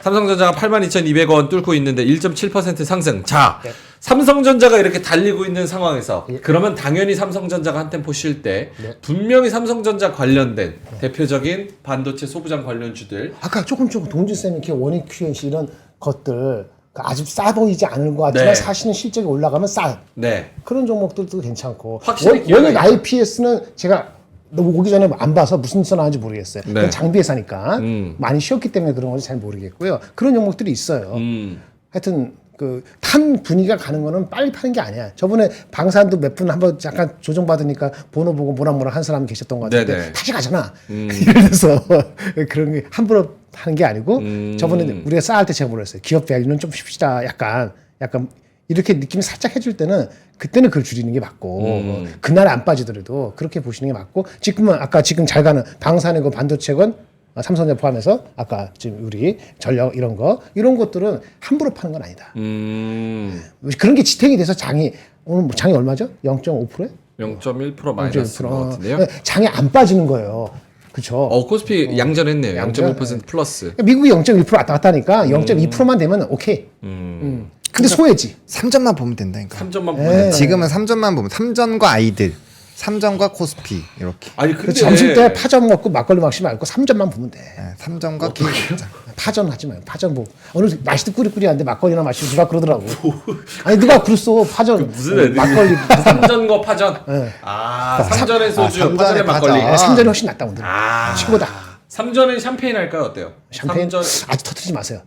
A: 삼성전자가 82,200원 뚫고 있는데 1.7% 상승. 자,
B: 네.
A: 삼성전자가 이렇게 달리고 있는 상황에서
B: 예.
A: 그러면 당연히 삼성전자가 한 템포 쉴 때
B: 네.
A: 분명히 삼성전자 관련된 대표적인 반도체 소부장 관련주들
B: 아까 조금 동준 쌤이 이렇게 원익 QNC 이런 것들 아주 싸 보이지 않은 것 같지만
A: 네.
B: 사실은 실적이 올라가면 싸
A: 네.
B: 그런 종목들도 괜찮고
A: 확실히 기회가
B: 원익
A: 있죠.
B: IPS는 제가 오기 전에 안 봐서 무슨 써 나왔는지 모르겠어요.
A: 네.
B: 그건 장비 회사니까 많이 쉬었기 때문에 그런 건지 잘 모르겠고요. 그런 종목들이 있어요. 하여튼 그 탄 분위기가 가는 거는 빨리 파는 게 아니야. 저번에 방산도 몇 분 한번 잠깐 조정받으니까 번호 보고 뭐라 한 사람 계셨던 것 같은데
A: 네네.
B: 다시 가잖아. 예를 들어서 그런 게 함부로 하는 게 아니고 저번에 우리가 쌓을 때 제가 뭐랬어요. 기업 밸류는 좀 쉽시다. 약간 이렇게 느낌이 살짝 해줄 때는 그때는 그걸 줄이는 게 맞고 그날에 안 빠지더라도 그렇게 보시는 게 맞고 지금은 아까 지금 잘 가는 방산이고 반도체건 삼성전자 포함해서 아까 지금 우리 전력 이런 것들은 함부로 파는 건 아니다. 그런 게 지탱이 돼서 오늘 장이 얼마죠? 0.5%에?
A: 0.1% 마이너스 것 같은데요.
B: 장이 안 빠지는 거예요. 그렇죠.
A: 코스피 양전했네요.
B: 양전.
A: 0.1% 플러스.
B: 미국이 0.1% 왔다 갔다 하니까 0.2%만 되면 오케이. 근데 소외지.
C: 3점만 보면 된다니까.
A: 3점만
B: 네.
A: 보면.
C: 지금은 3점만 보면 3점과 아이들, 3점과 코스피 이렇게.
A: 아니
B: 그
A: 근데
B: 점심 때 파전 먹고 막걸리 마시지 말고 3점만 보면 돼.
C: 네, 3점과 기회 먹자.
B: 파전 하지 마요. 파전 뭐 오늘 날씨도 꾸리꾸리한데 막걸리나 마시고 누가 그러더라고. 아니 누가 그랬어. 파전
A: 무슨 애들이
B: 막걸리.
A: 삼전과 파전.
B: 네.
A: 삼전의 소주,
C: 삼전의
A: 파전의 막걸리.
C: 파전.
B: 3전이 훨씬 낫다 오늘. 최고다.
A: 삼전은 샴페인 할까요? 어때요?
B: 샴페인
A: 삼전.
B: 아직 터뜨리지 마세요.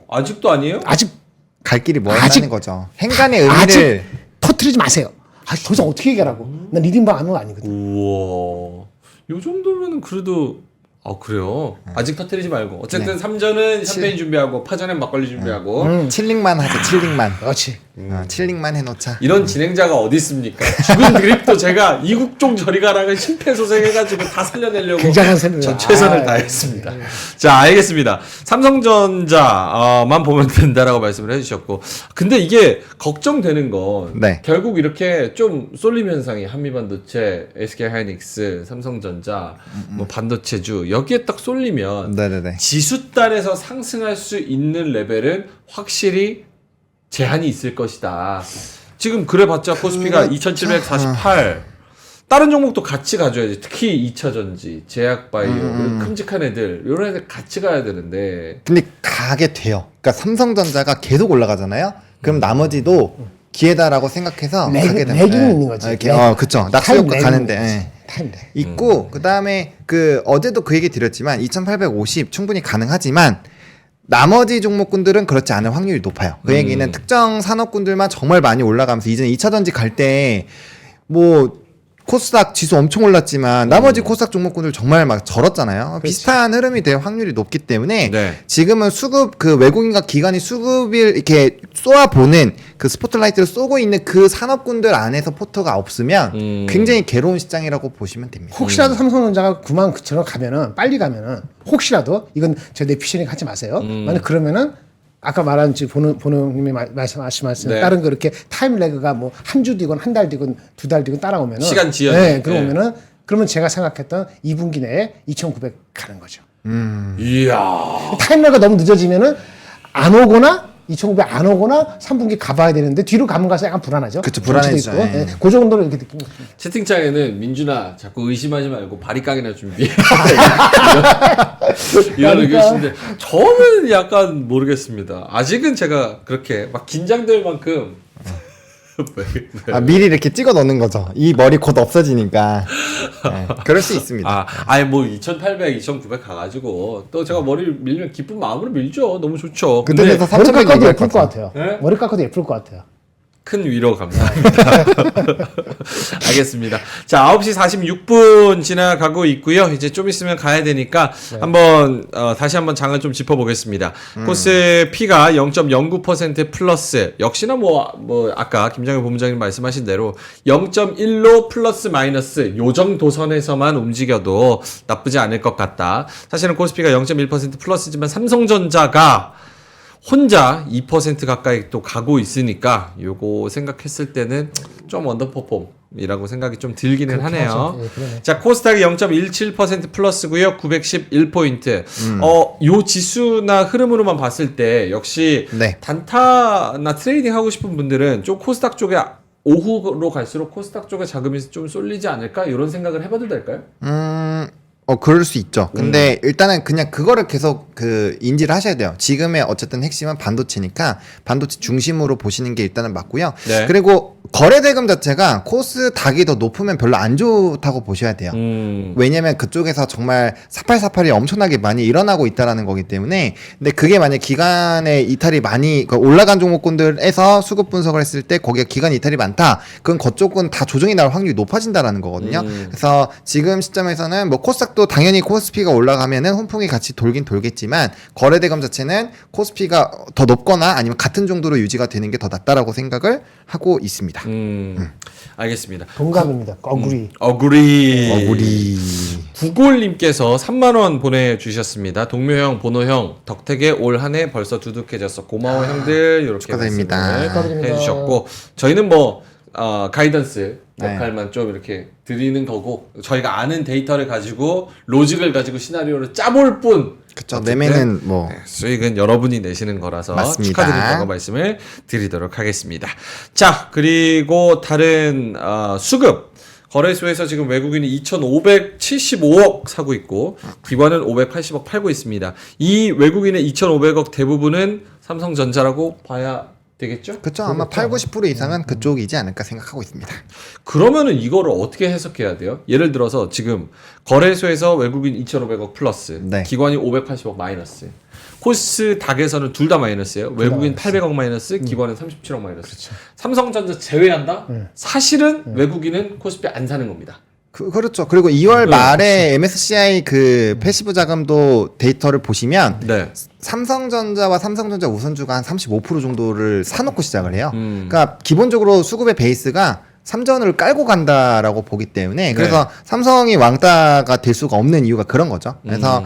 A: 아직도 아니에요?
B: 아직
C: 갈 길이
B: 아직-
C: 멀다는 거죠. 행간의 의미를
B: 아직 터뜨리지 마세요. 더 이상 어떻게 얘기하라고. 난 리딩방 하는 거 아니거든.
A: 우와. 요 정도면은 그래도 그래요. 아직 터뜨리지 말고. 어쨌든 삼전은 샴페인 준비하고 파전은 막걸리 준비하고.
C: 칠링만 하자. 칠링만.
B: 그렇지.
C: 칠링만 해놓자.
A: 이런 진행자가 어디 있습니까? 죽은 드립도 제가 이국종 저리가라는 심폐소생해가지고 다 살려내려고
B: 굉장한 셈이에요.
A: 전 최선을 다했습니다. 자, 알겠습니다. 삼성전자만 보면 된다라고 말씀을 해주셨고, 근데 이게 걱정되는 건
C: 네.
A: 결국 이렇게 좀 쏠림 현상이 한미반도체, SK하이닉스, 삼성전자, 뭐 반도체주 여기에 딱 쏠리면
C: 네네네.
A: 지수단에서 상승할 수 있는 레벨은 확실히 제한이 있을 것이다. 지금 그래봤자 코스피가 2748. 다른 종목도 같이 가줘야지. 특히 2차전지, 제약바이오, 큼직한 애들, 이런 애들 같이 가야 되는데.
C: 근데 가게 돼요. 그러니까 삼성전자가 계속 올라가잖아요. 그럼 나머지도 기회다라고 생각해서 가게 됩니다.
B: 렉이 있는 거지.
C: 이렇게,
B: 렉.
C: 그쵸.
B: 타임
C: 낙수효과
B: 렉이
C: 가는데.
B: 있는 거지.
C: 예.
B: 타임 렉.
C: 있고 그다음에 어제도 그 얘기 드렸지만 2850 충분히 가능하지만 나머지 종목군들은 그렇지 않을 확률이 높아요. 그 얘기는 특정 산업군들만 정말 많이 올라가면서 이제는 2차전지 갈 때 뭐 코스닥 지수 엄청 올랐지만 나머지 코스닥 종목군들 정말 막 절었잖아요. 비슷한 흐름이 될 확률이 높기 때문에
A: 네.
C: 지금은 수급 외국인과 기관이 수급을 이렇게 쏘아보는 그 스포트라이트를 쏘고 있는 그 산업군들 안에서 포터가 없으면 굉장히 괴로운 시장이라고 보시면 됩니다.
B: 혹시라도 삼성전자가 9만 9천원 가면은 빨리 가면은 혹시라도 이건 저 내피셜링 하지 마세요. 만약 그러면은 아까 말한 지금 보노님이 말씀하신
A: 네.
B: 다른 거 이렇게 타임 레그가 뭐 한 주 뒤건 한 달 뒤건 두 달 뒤건 따라오면은
A: 시간 지연이.
B: 네, 그러면은 그러면 제가 생각했던 2분기 내에 2,900 가는 거죠.
A: 이야.
B: 타임 레그가 너무 늦어지면은 안 오거나 2,900 안 오거나 3분기 가봐야 되는데 뒤로 가면 가서 약간 불안하죠.
C: 그쵸,
B: 그럴 수도
C: 불안해지죠.
B: 있고.
C: 예.
B: 네, 그 정도로 이렇게 느끼면
A: 채팅창에는 민준아 자꾸 의심하지 말고 바리깡이나 준비해. 이런 의견이신데 저는 약간 모르겠습니다. 아직은 제가 그렇게 막 긴장될 만큼
C: 미리 이렇게 찍어 놓는 거죠. 이 머리 곧 없어지니까. 네, 그럴 수 있습니다.
A: 아니 뭐 2,800, 2,900 가가지고 또 제가 머리를 밀면 기쁜 마음으로 밀죠. 너무 좋죠.
C: 그
A: 근데
C: 돈에서
B: 머리
C: 3,100
B: 깎아도
C: 얘기할
B: 예쁠
C: 것
B: 것
C: 같아요.
B: 같아요.
A: 네?
B: 머리 깎아도 예쁠 것 같아요.
A: 큰 위로 감사합니다. 알겠습니다. 자, 9시 46분 지나가고 있고요. 이제 좀 있으면 가야 되니까 한번 다시 한번 장을 좀 짚어보겠습니다. 코스피가 0.09% 플러스, 역시나 뭐 아까 김정일 본부장님 말씀하신 대로 0.1로 플러스 마이너스 요 정도 선에서만 움직여도 나쁘지 않을 것 같다. 사실은 코스피가 0.1% 플러스지만 삼성전자가 혼자 2% 가까이 또 가고 있으니까 요거 생각했을 때는 좀 언더퍼폼이라고 생각이 좀 들기는 하네요.
B: 예, 그러네.
A: 자, 코스닥이 0.17% 플러스고요. 911포인트. 요 지수나 흐름으로만 봤을 때 역시
C: 네.
A: 단타나 트레이딩 하고 싶은 분들은 좀 코스닥 쪽에 오후로 갈수록 코스닥 쪽에 자금이 좀 쏠리지 않을까? 이런 생각을 해봐도 될까요?
C: 그럴 수 있죠. 근데 일단은 그냥 그거를 계속 인지를 하셔야 돼요. 지금의 어쨌든 핵심은 반도체니까 반도체 중심으로 보시는 게 일단은 맞고요.
A: 네.
C: 그리고 거래대금 자체가 코스닥이 더 높으면 별로 안 좋다고 보셔야 돼요. 왜냐면 그쪽에서 정말 4848이 엄청나게 많이 일어나고 있다라는 거기 때문에. 근데 그게 만약 기간의 이탈이 많이 올라간 종목군들에서 수급 분석을 했을 때 거기에 기간 이탈이 많다. 그건 그쪽은 다 조정이 나올 확률이 높아진다라는 거거든요. 그래서 지금 시점에서는 뭐 코스닥도 당연히 코스피가 올라가면은 훈풍이 같이 돌긴 돌겠지만 거래대금 자체는 코스피가 더 높거나 아니면 같은 정도로 유지가 되는 게 더 낫다라고 생각을 하고 있습니다.
A: 알겠습니다.
B: 동감입니다. 어구리.
A: 어구리. 구골님께서 3만원 보내주셨습니다. 동묘형, 보노형, 덕택의 올 한 해 벌써 두둑해졌어. 고마워 형들. 이렇게
C: 축하드립니다.
A: 말씀을
B: 축하드립니다.
A: 해주셨고 저희는 뭐 가이던스
C: 네.
A: 역할만 좀 이렇게 드리는 거고 저희가 아는 데이터를 가지고 로직을 가지고 시나리오를 짜볼 뿐
C: 그쵸.
A: 어쨌든
C: 내면은 뭐
A: 네, 수익은 여러분이 내시는 거라서
C: 맞습니다.
A: 축하드린다고 말씀을 드리도록 하겠습니다. 자, 그리고 다른 수급 거래소에서 지금 외국인이 2,575억 사고 있고 기관은 580억 팔고 있습니다. 이 외국인의 2,500억 대부분은 삼성전자라고 봐야 되겠죠?
C: 그쵸. 아마 80, 90% 이상은 그쪽이지 않을까 생각하고 있습니다.
A: 그러면은 이거를 어떻게 해석해야 돼요? 예를 들어서 지금 거래소에서 외국인 2,500억 플러스,
C: 네.
A: 기관이 580억 마이너스. 코스닥에서는 둘 다 마이너스예요. 외국인 800억 마이너스, 기관은 37억 마이너스. 삼성전자 제외한다? 사실은 외국인은 코스피 안 사는 겁니다.
C: 그렇죠. 그리고 2월 말에 MSCI 그 패시브 자금도 데이터를 보시면
A: 네.
C: 삼성전자와 삼성전자 우선주가 한 35% 정도를 사놓고 시작을 해요. 그러니까 기본적으로 수급의 베이스가 삼전을 깔고 간다라고 보기 때문에 그래서 삼성이 왕따가 될 수가 없는 이유가 그런 거죠. 그래서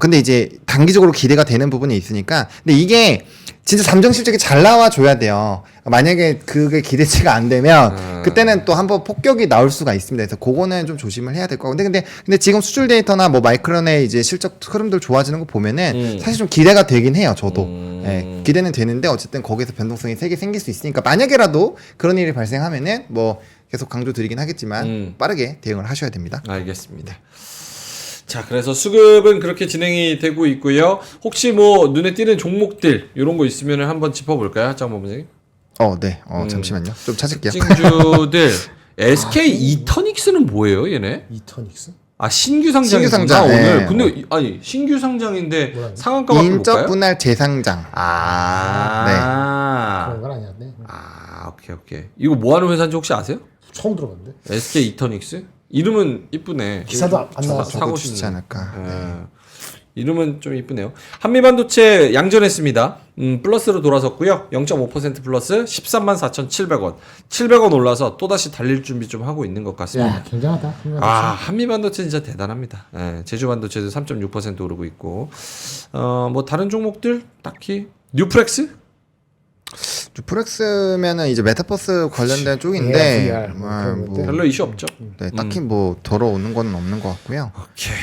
C: 근데 이제 단기적으로 기대가 되는 부분이 있으니까 근데 이게 진짜 잠정 실적이 잘 나와 줘야 돼요. 만약에 그게 기대치가 안 되면 그때는 또 한번 폭격이 나올 수가 있습니다. 그래서 그거는 좀 조심을 해야 될 거고. 근데 지금 수출 데이터나 뭐 마이크론의 이제 실적 흐름들 좋아지는 거 보면은 사실 좀 기대가 되긴 해요. 저도. 예, 기대는 되는데 어쨌든 거기서 변동성이 세게 생길 수 있으니까 만약에라도 그런 일이 발생하면은 뭐 계속 강조드리긴 하겠지만 빠르게 대응을 하셔야 됩니다.
A: 알겠습니다. 자, 그래서 수급은 그렇게 진행이 되고 있고요. 혹시 뭐 눈에 띄는 종목들 이런 거 있으면 한번 짚어볼까요, 장 부장님?
C: 네. 잠시만요. 좀 찾을게요.
A: 특징주들 SK 이터닉스는 뭐예요, 얘네?
B: 이터닉스?
A: 아, 신규 상장이구나
C: 신규 상장,
A: 오늘.
C: 네.
A: 근데 아니 신규 상장인데 상한가가
C: 인적
A: 볼까요?
C: 분할 재상장.
B: 그런 건 아니었네.
A: 오케이. 이거 뭐 하는 회사인지 혹시 아세요?
B: 처음 들어봤는데.
A: SK 이터닉스? 이름은 이쁘네.
B: 기사도 안 나왔어.
A: 사고
C: 주지
A: 싶네.
C: 않을까.
A: 이름은 좀 이쁘네요. 한미반도체 양전했습니다. 플러스로 돌아섰고요. 0.5% 플러스 134,700원. 700원 올라서 또다시 달릴 준비 좀 하고 있는 것 같습니다.
B: 야, 굉장하다.
A: 한미반도체 진짜 대단합니다. 제주반도체도 3.6% 오르고 있고. 뭐 다른 종목들 딱히 뉴프렉스?
C: 뉴프렉스면은 이제 메타버스 관련된 쪽인데
B: VR 뭐 그런 것들.
A: 별로 이슈 없죠.
C: 네, 딱히 뭐 돌아오는 건 없는 것 같고요.
A: 오케이.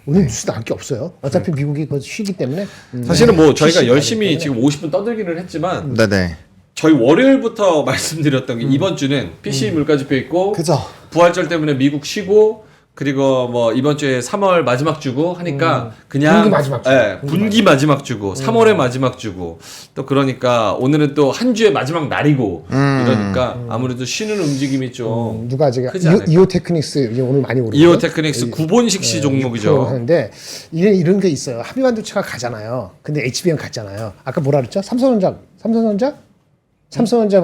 B: 오늘 뉴스 나올 게 없어요. 어차피 미국이 그거 쉬기 때문에.
A: 사실은 뭐 저희가
B: 쉬기
A: 열심히
B: 때문에.
A: 지금 50분 떠들기는 했지만
C: 네네.
A: 저희 월요일부터 말씀드렸던 게 이번 주는 PC 물가지표 있고
C: 그죠.
A: 부활절 때문에 미국 쉬고 그리고 뭐 이번 주에 3월 마지막 주고 하니까 그냥
B: 분기 마지막 주.
A: 분기 마지막 주고 3월의 마지막 주고 또 그러니까 오늘은 또 한 주의 마지막 날이고 이러니까 아무래도 쉬는 움직임이 좀
B: 누가 제가
A: 크지 않을까.
B: 이오 테크닉스 이제 오늘 많이 오르고
A: 이오 테크닉스 구본식 씨 종목이죠.
B: 하는데 이런 게 있어요. 한미반도체가 가잖아요. 근데 HBM 갔잖아요. 아까 뭐라 그랬죠? 삼성전자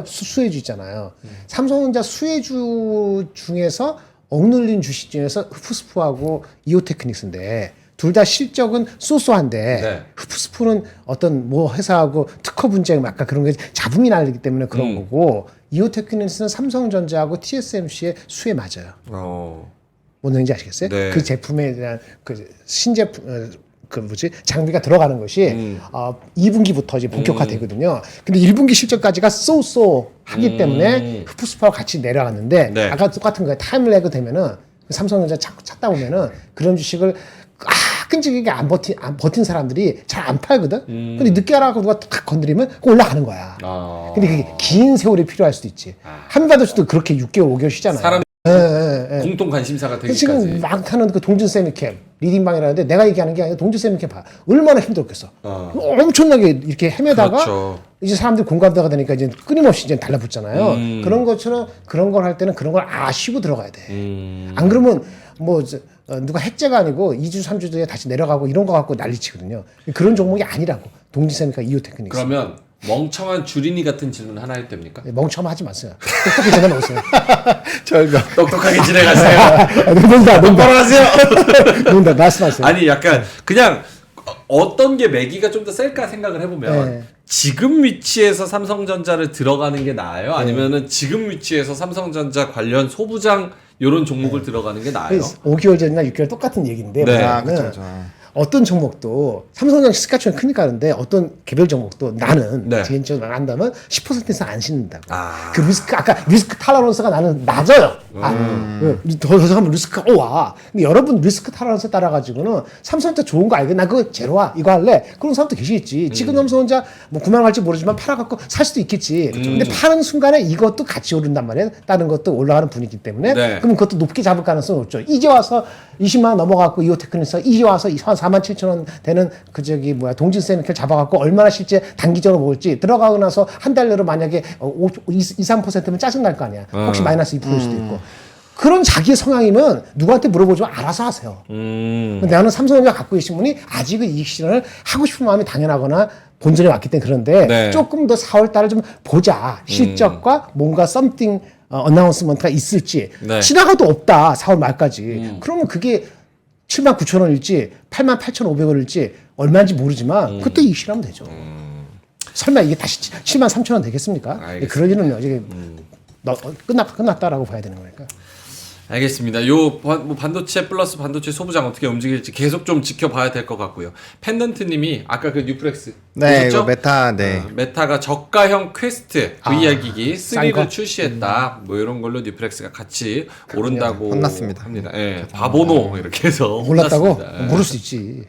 B: 수혜주 있잖아요. 삼성전자 수혜주 중에서 억눌린 주식 중에서 흡스푸하고 이오테크닉스인데 둘 다 실적은 쏘쏘한데
A: 네.
B: 흡스푸는 어떤 뭐 회사하고 특허 분쟁 아까 그런 게 잡음이 날리기 때문에 그런 거고 이오테크닉스는 삼성전자하고 TSMC의 수혜 맞아요. 뭔 얘기인지 아시겠어요?
A: 네.
B: 그 제품에 대한 그 신제품 장비가 들어가는 것이 2분기부터 이제 본격화되거든요. 근데 1분기 실적까지가 쏘쏘 하기 때문에 흡수파와 같이 내려갔는데
A: 네.
B: 아까 똑같은 거예요. 타임래그 되면은 삼성전자 찾다 보면은 그런 주식을 끈질기게 안 버틴 사람들이 잘 안 팔거든. 근데 늦게 하라고 누가 탁 건드리면 그거 올라가는 거야. 근데 그게 긴 세월이 필요할 수도 있지. 한미반도체도 그렇게 6개월, 5개월 쉬잖아요.
A: 사람 공통 관심사가 되기까지.
B: 지금 막 타는 그 동준 세미캠 리딩방이라는데 내가 얘기하는 게 아니라 동준 세미캠 봐. 얼마나 힘들었겠어. 엄청나게 이렇게 헤매다가
A: 그렇죠.
B: 이제 사람들이 공감대가 되니까 이제 끊임없이 이제 달라붙잖아요. 그런 것처럼 그런 걸 할 때는 그런 걸 아쉬고 들어가야 돼. 안 그러면 뭐 누가 해제가 아니고 2주, 3주 뒤에 다시 내려가고 이런 거 갖고 난리치거든요. 그런 종목이 아니라고. 동준 세미카 이오테크닉스.
A: 그러면 멍청한 주린이 같은 질문 하나 해도 됩니까?
B: 멍청하면 하지 마세요. 똑똑히 전화 오세요.
A: 똑똑하게 진행하세요.
B: 논다.
A: 똑바로 하세요.
B: 논다. 말씀하세요.
A: 아니 약간 그냥 어떤 게 매기가 좀 더 셀까 생각을 해보면
B: 네.
A: 지금 위치에서 삼성전자를 들어가는 게 나아요? 아니면은 지금 위치에서 삼성전자 관련 소부장 이런 종목을 들어가는 게 나아요?
B: 5개월 전이나 6개월 똑같은 얘기인데
A: 네.
C: 그쵸.
B: 어떤 종목도 삼성전자 시가총액 크니까 하는데 어떤 개별 종목도 나는
A: 네.
B: 개인적으로 한다면 10% 이상 안 신는다고.
A: 아.
B: 그 리스크 아까 리스크 탈러런스가 나는 낮아요. 더 하면 리스크가 와. 근데 여러분 리스크 탈러런스 따라 가지고는 삼성전자 좋은 거 알겠나? 그거 제로야 이거 할래? 그런 사람도 계시겠지. 지금 삼성전자 뭐 9만 원 갈지 모르지만 팔아갖고 살 수도 있겠지. 근데 파는 순간에 이것도 같이 오른단 말이에요. 다른 것도 올라가는 분위기 때문에.
A: 네.
B: 그럼 그것도 높게 잡을 가능성이 높죠. 이제 와서 20만 원 넘어갔고 이오테크니스 이제 와서 한 4만 7천 원 되는 그 저기 뭐야 동진세미켈 잡아갖고 얼마나 실제 단기적으로 먹을지 들어가고 나서 한 달 내로 만약에 2, 3%면 짜증 날 거 아니야. 혹시 마이너스 2%일 수도 있고. 그런 자기의 성향이면 누구한테 물어보지 마. 알아서 하세요. 근데 나는 삼성전자 갖고 계신 분이 아직은 이익 실현을 하고 싶은 마음이 당연하거나 본전에 왔기 때문에 그런데
A: 네.
B: 조금 더 4월 달에 좀 보자. 실적과 뭔가 썸띵 어나운스먼트가 있을지
A: 네.
B: 지나가도 없다. 4월 말까지. 그러면 그게 7만 9천 원일지 8만 8,500원일지 얼마인지 모르지만 그때 이익 실하면 되죠. 설마 이게 다시 7만 3천 원 되겠습니까?
A: 알겠습니다.
B: 그럴 일은요. 이게 끝났다라고 봐야 되는 거니까.
A: 알겠습니다. 요 뭐 반도체 플러스 반도체 소부장 어떻게 움직일지 계속 좀 지켜봐야 될 것 같고요. 펜던트님이 아까 그 뉴플렉스
C: 네,
A: 보셨죠?
C: 이거 메타, 네.
A: 메타가 저가형 퀘스트 VR 기기
B: 싼 거?
A: 3를 출시했다. 뭐 이런 걸로 뉴플렉스가 같이 오른다고
C: 혼났습니다.
A: 합니다. 예, 바보노 이렇게 해서
B: 몰랐다고?
A: 혼났습니다. 예.
B: 모를 수 있지.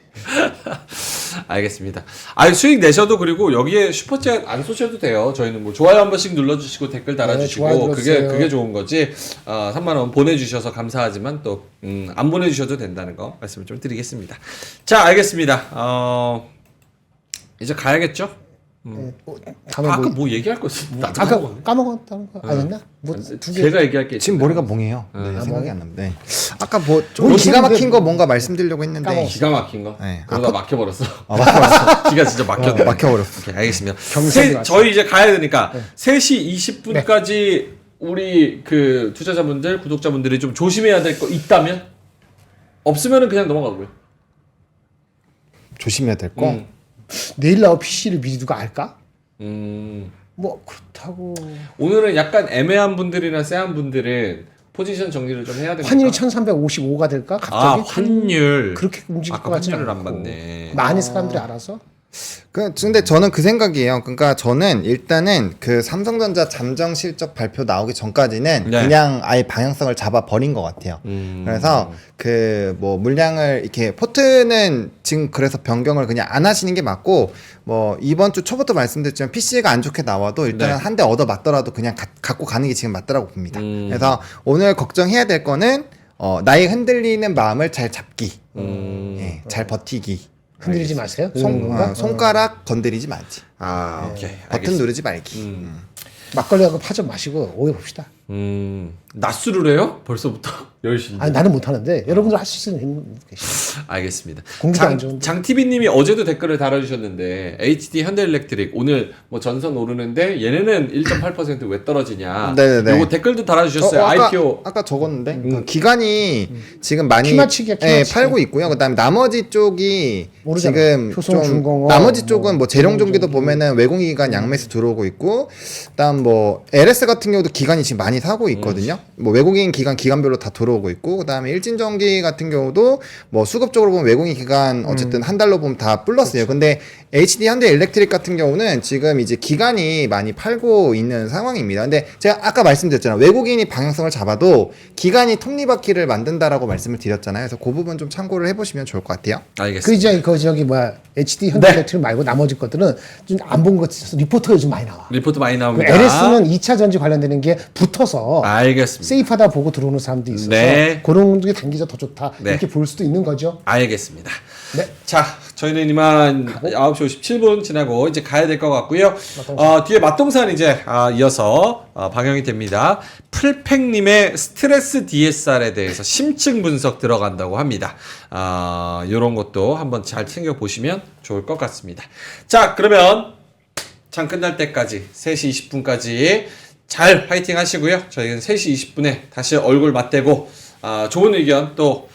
A: 알겠습니다. 아 수익 내셔도 그리고 여기에 슈퍼챗 안 쏘셔도 돼요. 저희는 뭐 좋아요 한 번씩 눌러주시고 댓글 달아주시고
B: 좋아요 눌러주세요.
A: 그게 좋은 거지. 3만 원 보내주셔서 감사하지만 또 안 보내주셔도 된다는 거 말씀을 좀 드리겠습니다. 자 알겠습니다. 이제 가야겠죠?
B: 다음에
A: 아까
B: 뭐,
A: 뭐 얘기할 거 있어? 나도
B: 아까
A: 까먹었네.
B: 까먹었다는 거 아니었나? 뭐 두 개.
A: 제가 얘기할 게
C: 지금 머리가 멍해요. 네, 생각이
B: 멍해?
C: 안 납니다. 네. 아까 뭐 좀
B: 뭐
C: 기가 막힌
B: 있었는데
C: 거 뭔가 말씀드리려고 했는데
B: 까먹었어.
A: 기가 막힌 거.
C: 네.
A: 그러다 막혀버렸어.
C: 막혀버렸어.
A: 기가 진짜 막혔네.
C: 막혀버렸어.
A: 오케이, 알겠습니다.
B: 경선이 왔어요.
A: 저희 이제 가야 되니까 3시 20분까지 우리 그 투자자분들, 구독자분들이 좀 조심해야 될 거 있다면 없으면은 그냥 넘어가고요.
C: 조심해야 될 거.
B: 내일 나올 PC를 미리 누가 알까?
A: 음.
B: 뭐 그렇다고
A: 오늘은 약간 애매한 분들이나 쎄한 분들은 포지션 정리를 좀 해야 됩니까?
B: 환율이 1355가 될까? 갑자기
A: 환율.
B: 그렇게 움직일 것
A: 아까
B: 같지
A: 환율을 안
B: 않고.
A: 봤네.
B: 많이 사람들이 알아서
C: 근데 저는 그 생각이에요. 그러니까 저는 일단은 그 삼성전자 잠정 실적 발표 나오기 전까지는
A: 네.
C: 그냥 아예 방향성을 잡아 버린 것 같아요. 그래서 그 뭐 물량을 이렇게 포트는 지금 그래서 변경을 그냥 안 하시는 게 맞고 뭐 이번 주 초부터 말씀드렸지만 PC가 안 좋게 나와도 일단은
A: 네.
C: 한 대 얻어 맞더라도 그냥 갖고 가는 게 지금 맞더라고 봅니다. 그래서 오늘 걱정해야 될 거는 나의 흔들리는 마음을 잘 잡기, 예, 잘 버티기.
B: 흔들리지 마세요. 그런 건가?
C: 손가락 건드리지 말지.
A: 오케이.
C: 버튼 누르지 말기.
B: 막걸리하고 파전 마시고 오해 봅시다.
A: 낮술을 해요? 벌써부터 10시인데.
B: 아니 나는 못 하는데 여러분들 할 수 있는 힘 계시.
A: 알겠습니다.
B: 공기도 안 좋은데.
A: 장TV님이 어제도 댓글을 달아주셨는데 HD 현대일렉트릭 오늘 뭐 전선 오르는데 얘네는 1.8% 왜 떨어지냐.
C: 네네네.
A: 요거 댓글도 달아주셨어요. IPO.
C: 아까 적었는데 그 기간이 지금 많이
B: 피마치기야, 피마치기.
C: 팔고 있고요. 그다음에 나머지 쪽이
B: 모르잖아.
C: 지금
B: 효성,
C: 좀
B: 중공업,
C: 나머지 쪽은 뭐 재룡종기도
B: 재룡종기.
C: 보면은 외국인 기관 양매수 들어오고 있고, 그다음 뭐 LS 같은 경우도 기관이 지금 많이 사고 있거든요. 뭐 외국인 기관별로 다 들어오고 있고, 그다음에 일진전기 같은 경우도 뭐 수급적으로 보면 외국인 기관 어쨌든 한 달로 보면 다 플러스예요. 근데 HD 현대 일렉트릭 같은 경우는 지금 이제 기관이 많이 팔고 있는 상황입니다. 근데 제가 아까 말씀드렸잖아요. 외국인이 방향성을 잡아도 기관이 톱니바퀴를 만든다라고 말씀을 드렸잖아요. 그래서 그 부분 좀 참고를 해보시면 좋을 것 같아요.
A: 알겠습니다.
B: 그 이제 그 저기 뭐야 HD 현대일렉트릭 말고 나머지 것들은 좀 안 본 것 있어서 리포트가 요즘 많이 나와.
A: 리포트 많이
B: 그
A: 나옵니다.
B: LS는 2차 전지 관련되는 게 붙어서
A: 알겠습니다.
B: 세이프하다 보고 들어오는 사람도 있어서
A: 네.
B: 그런 게 단기적 더 좋다
A: 네.
B: 이렇게 볼 수도 있는 거죠.
A: 알겠습니다.
B: 네.
A: 자, 저희는 이만 9시 57분 지나고 이제 가야 될 것 같고요. 뒤에 맛동산 이제 이어서 방영이 됩니다. 풀팩님의 스트레스 DSR에 대해서 심층 분석 들어간다고 합니다. 이런 것도 한번 잘 챙겨보시면 좋을 것 같습니다. 자, 그러면 장 끝날 때까지 3시 20분까지 잘 파이팅 하시고요. 저희는 3시 20분에 다시 얼굴 맞대고 좋은 의견 또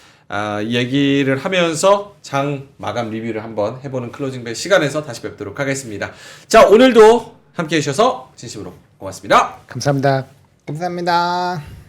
A: 얘기를 하면서 장 마감 리뷰를 한번 해보는 클로징 벨 시간에서 다시 뵙도록 하겠습니다. 자, 오늘도 함께 해주셔서 진심으로 고맙습니다.
B: 감사합니다.
C: 감사합니다.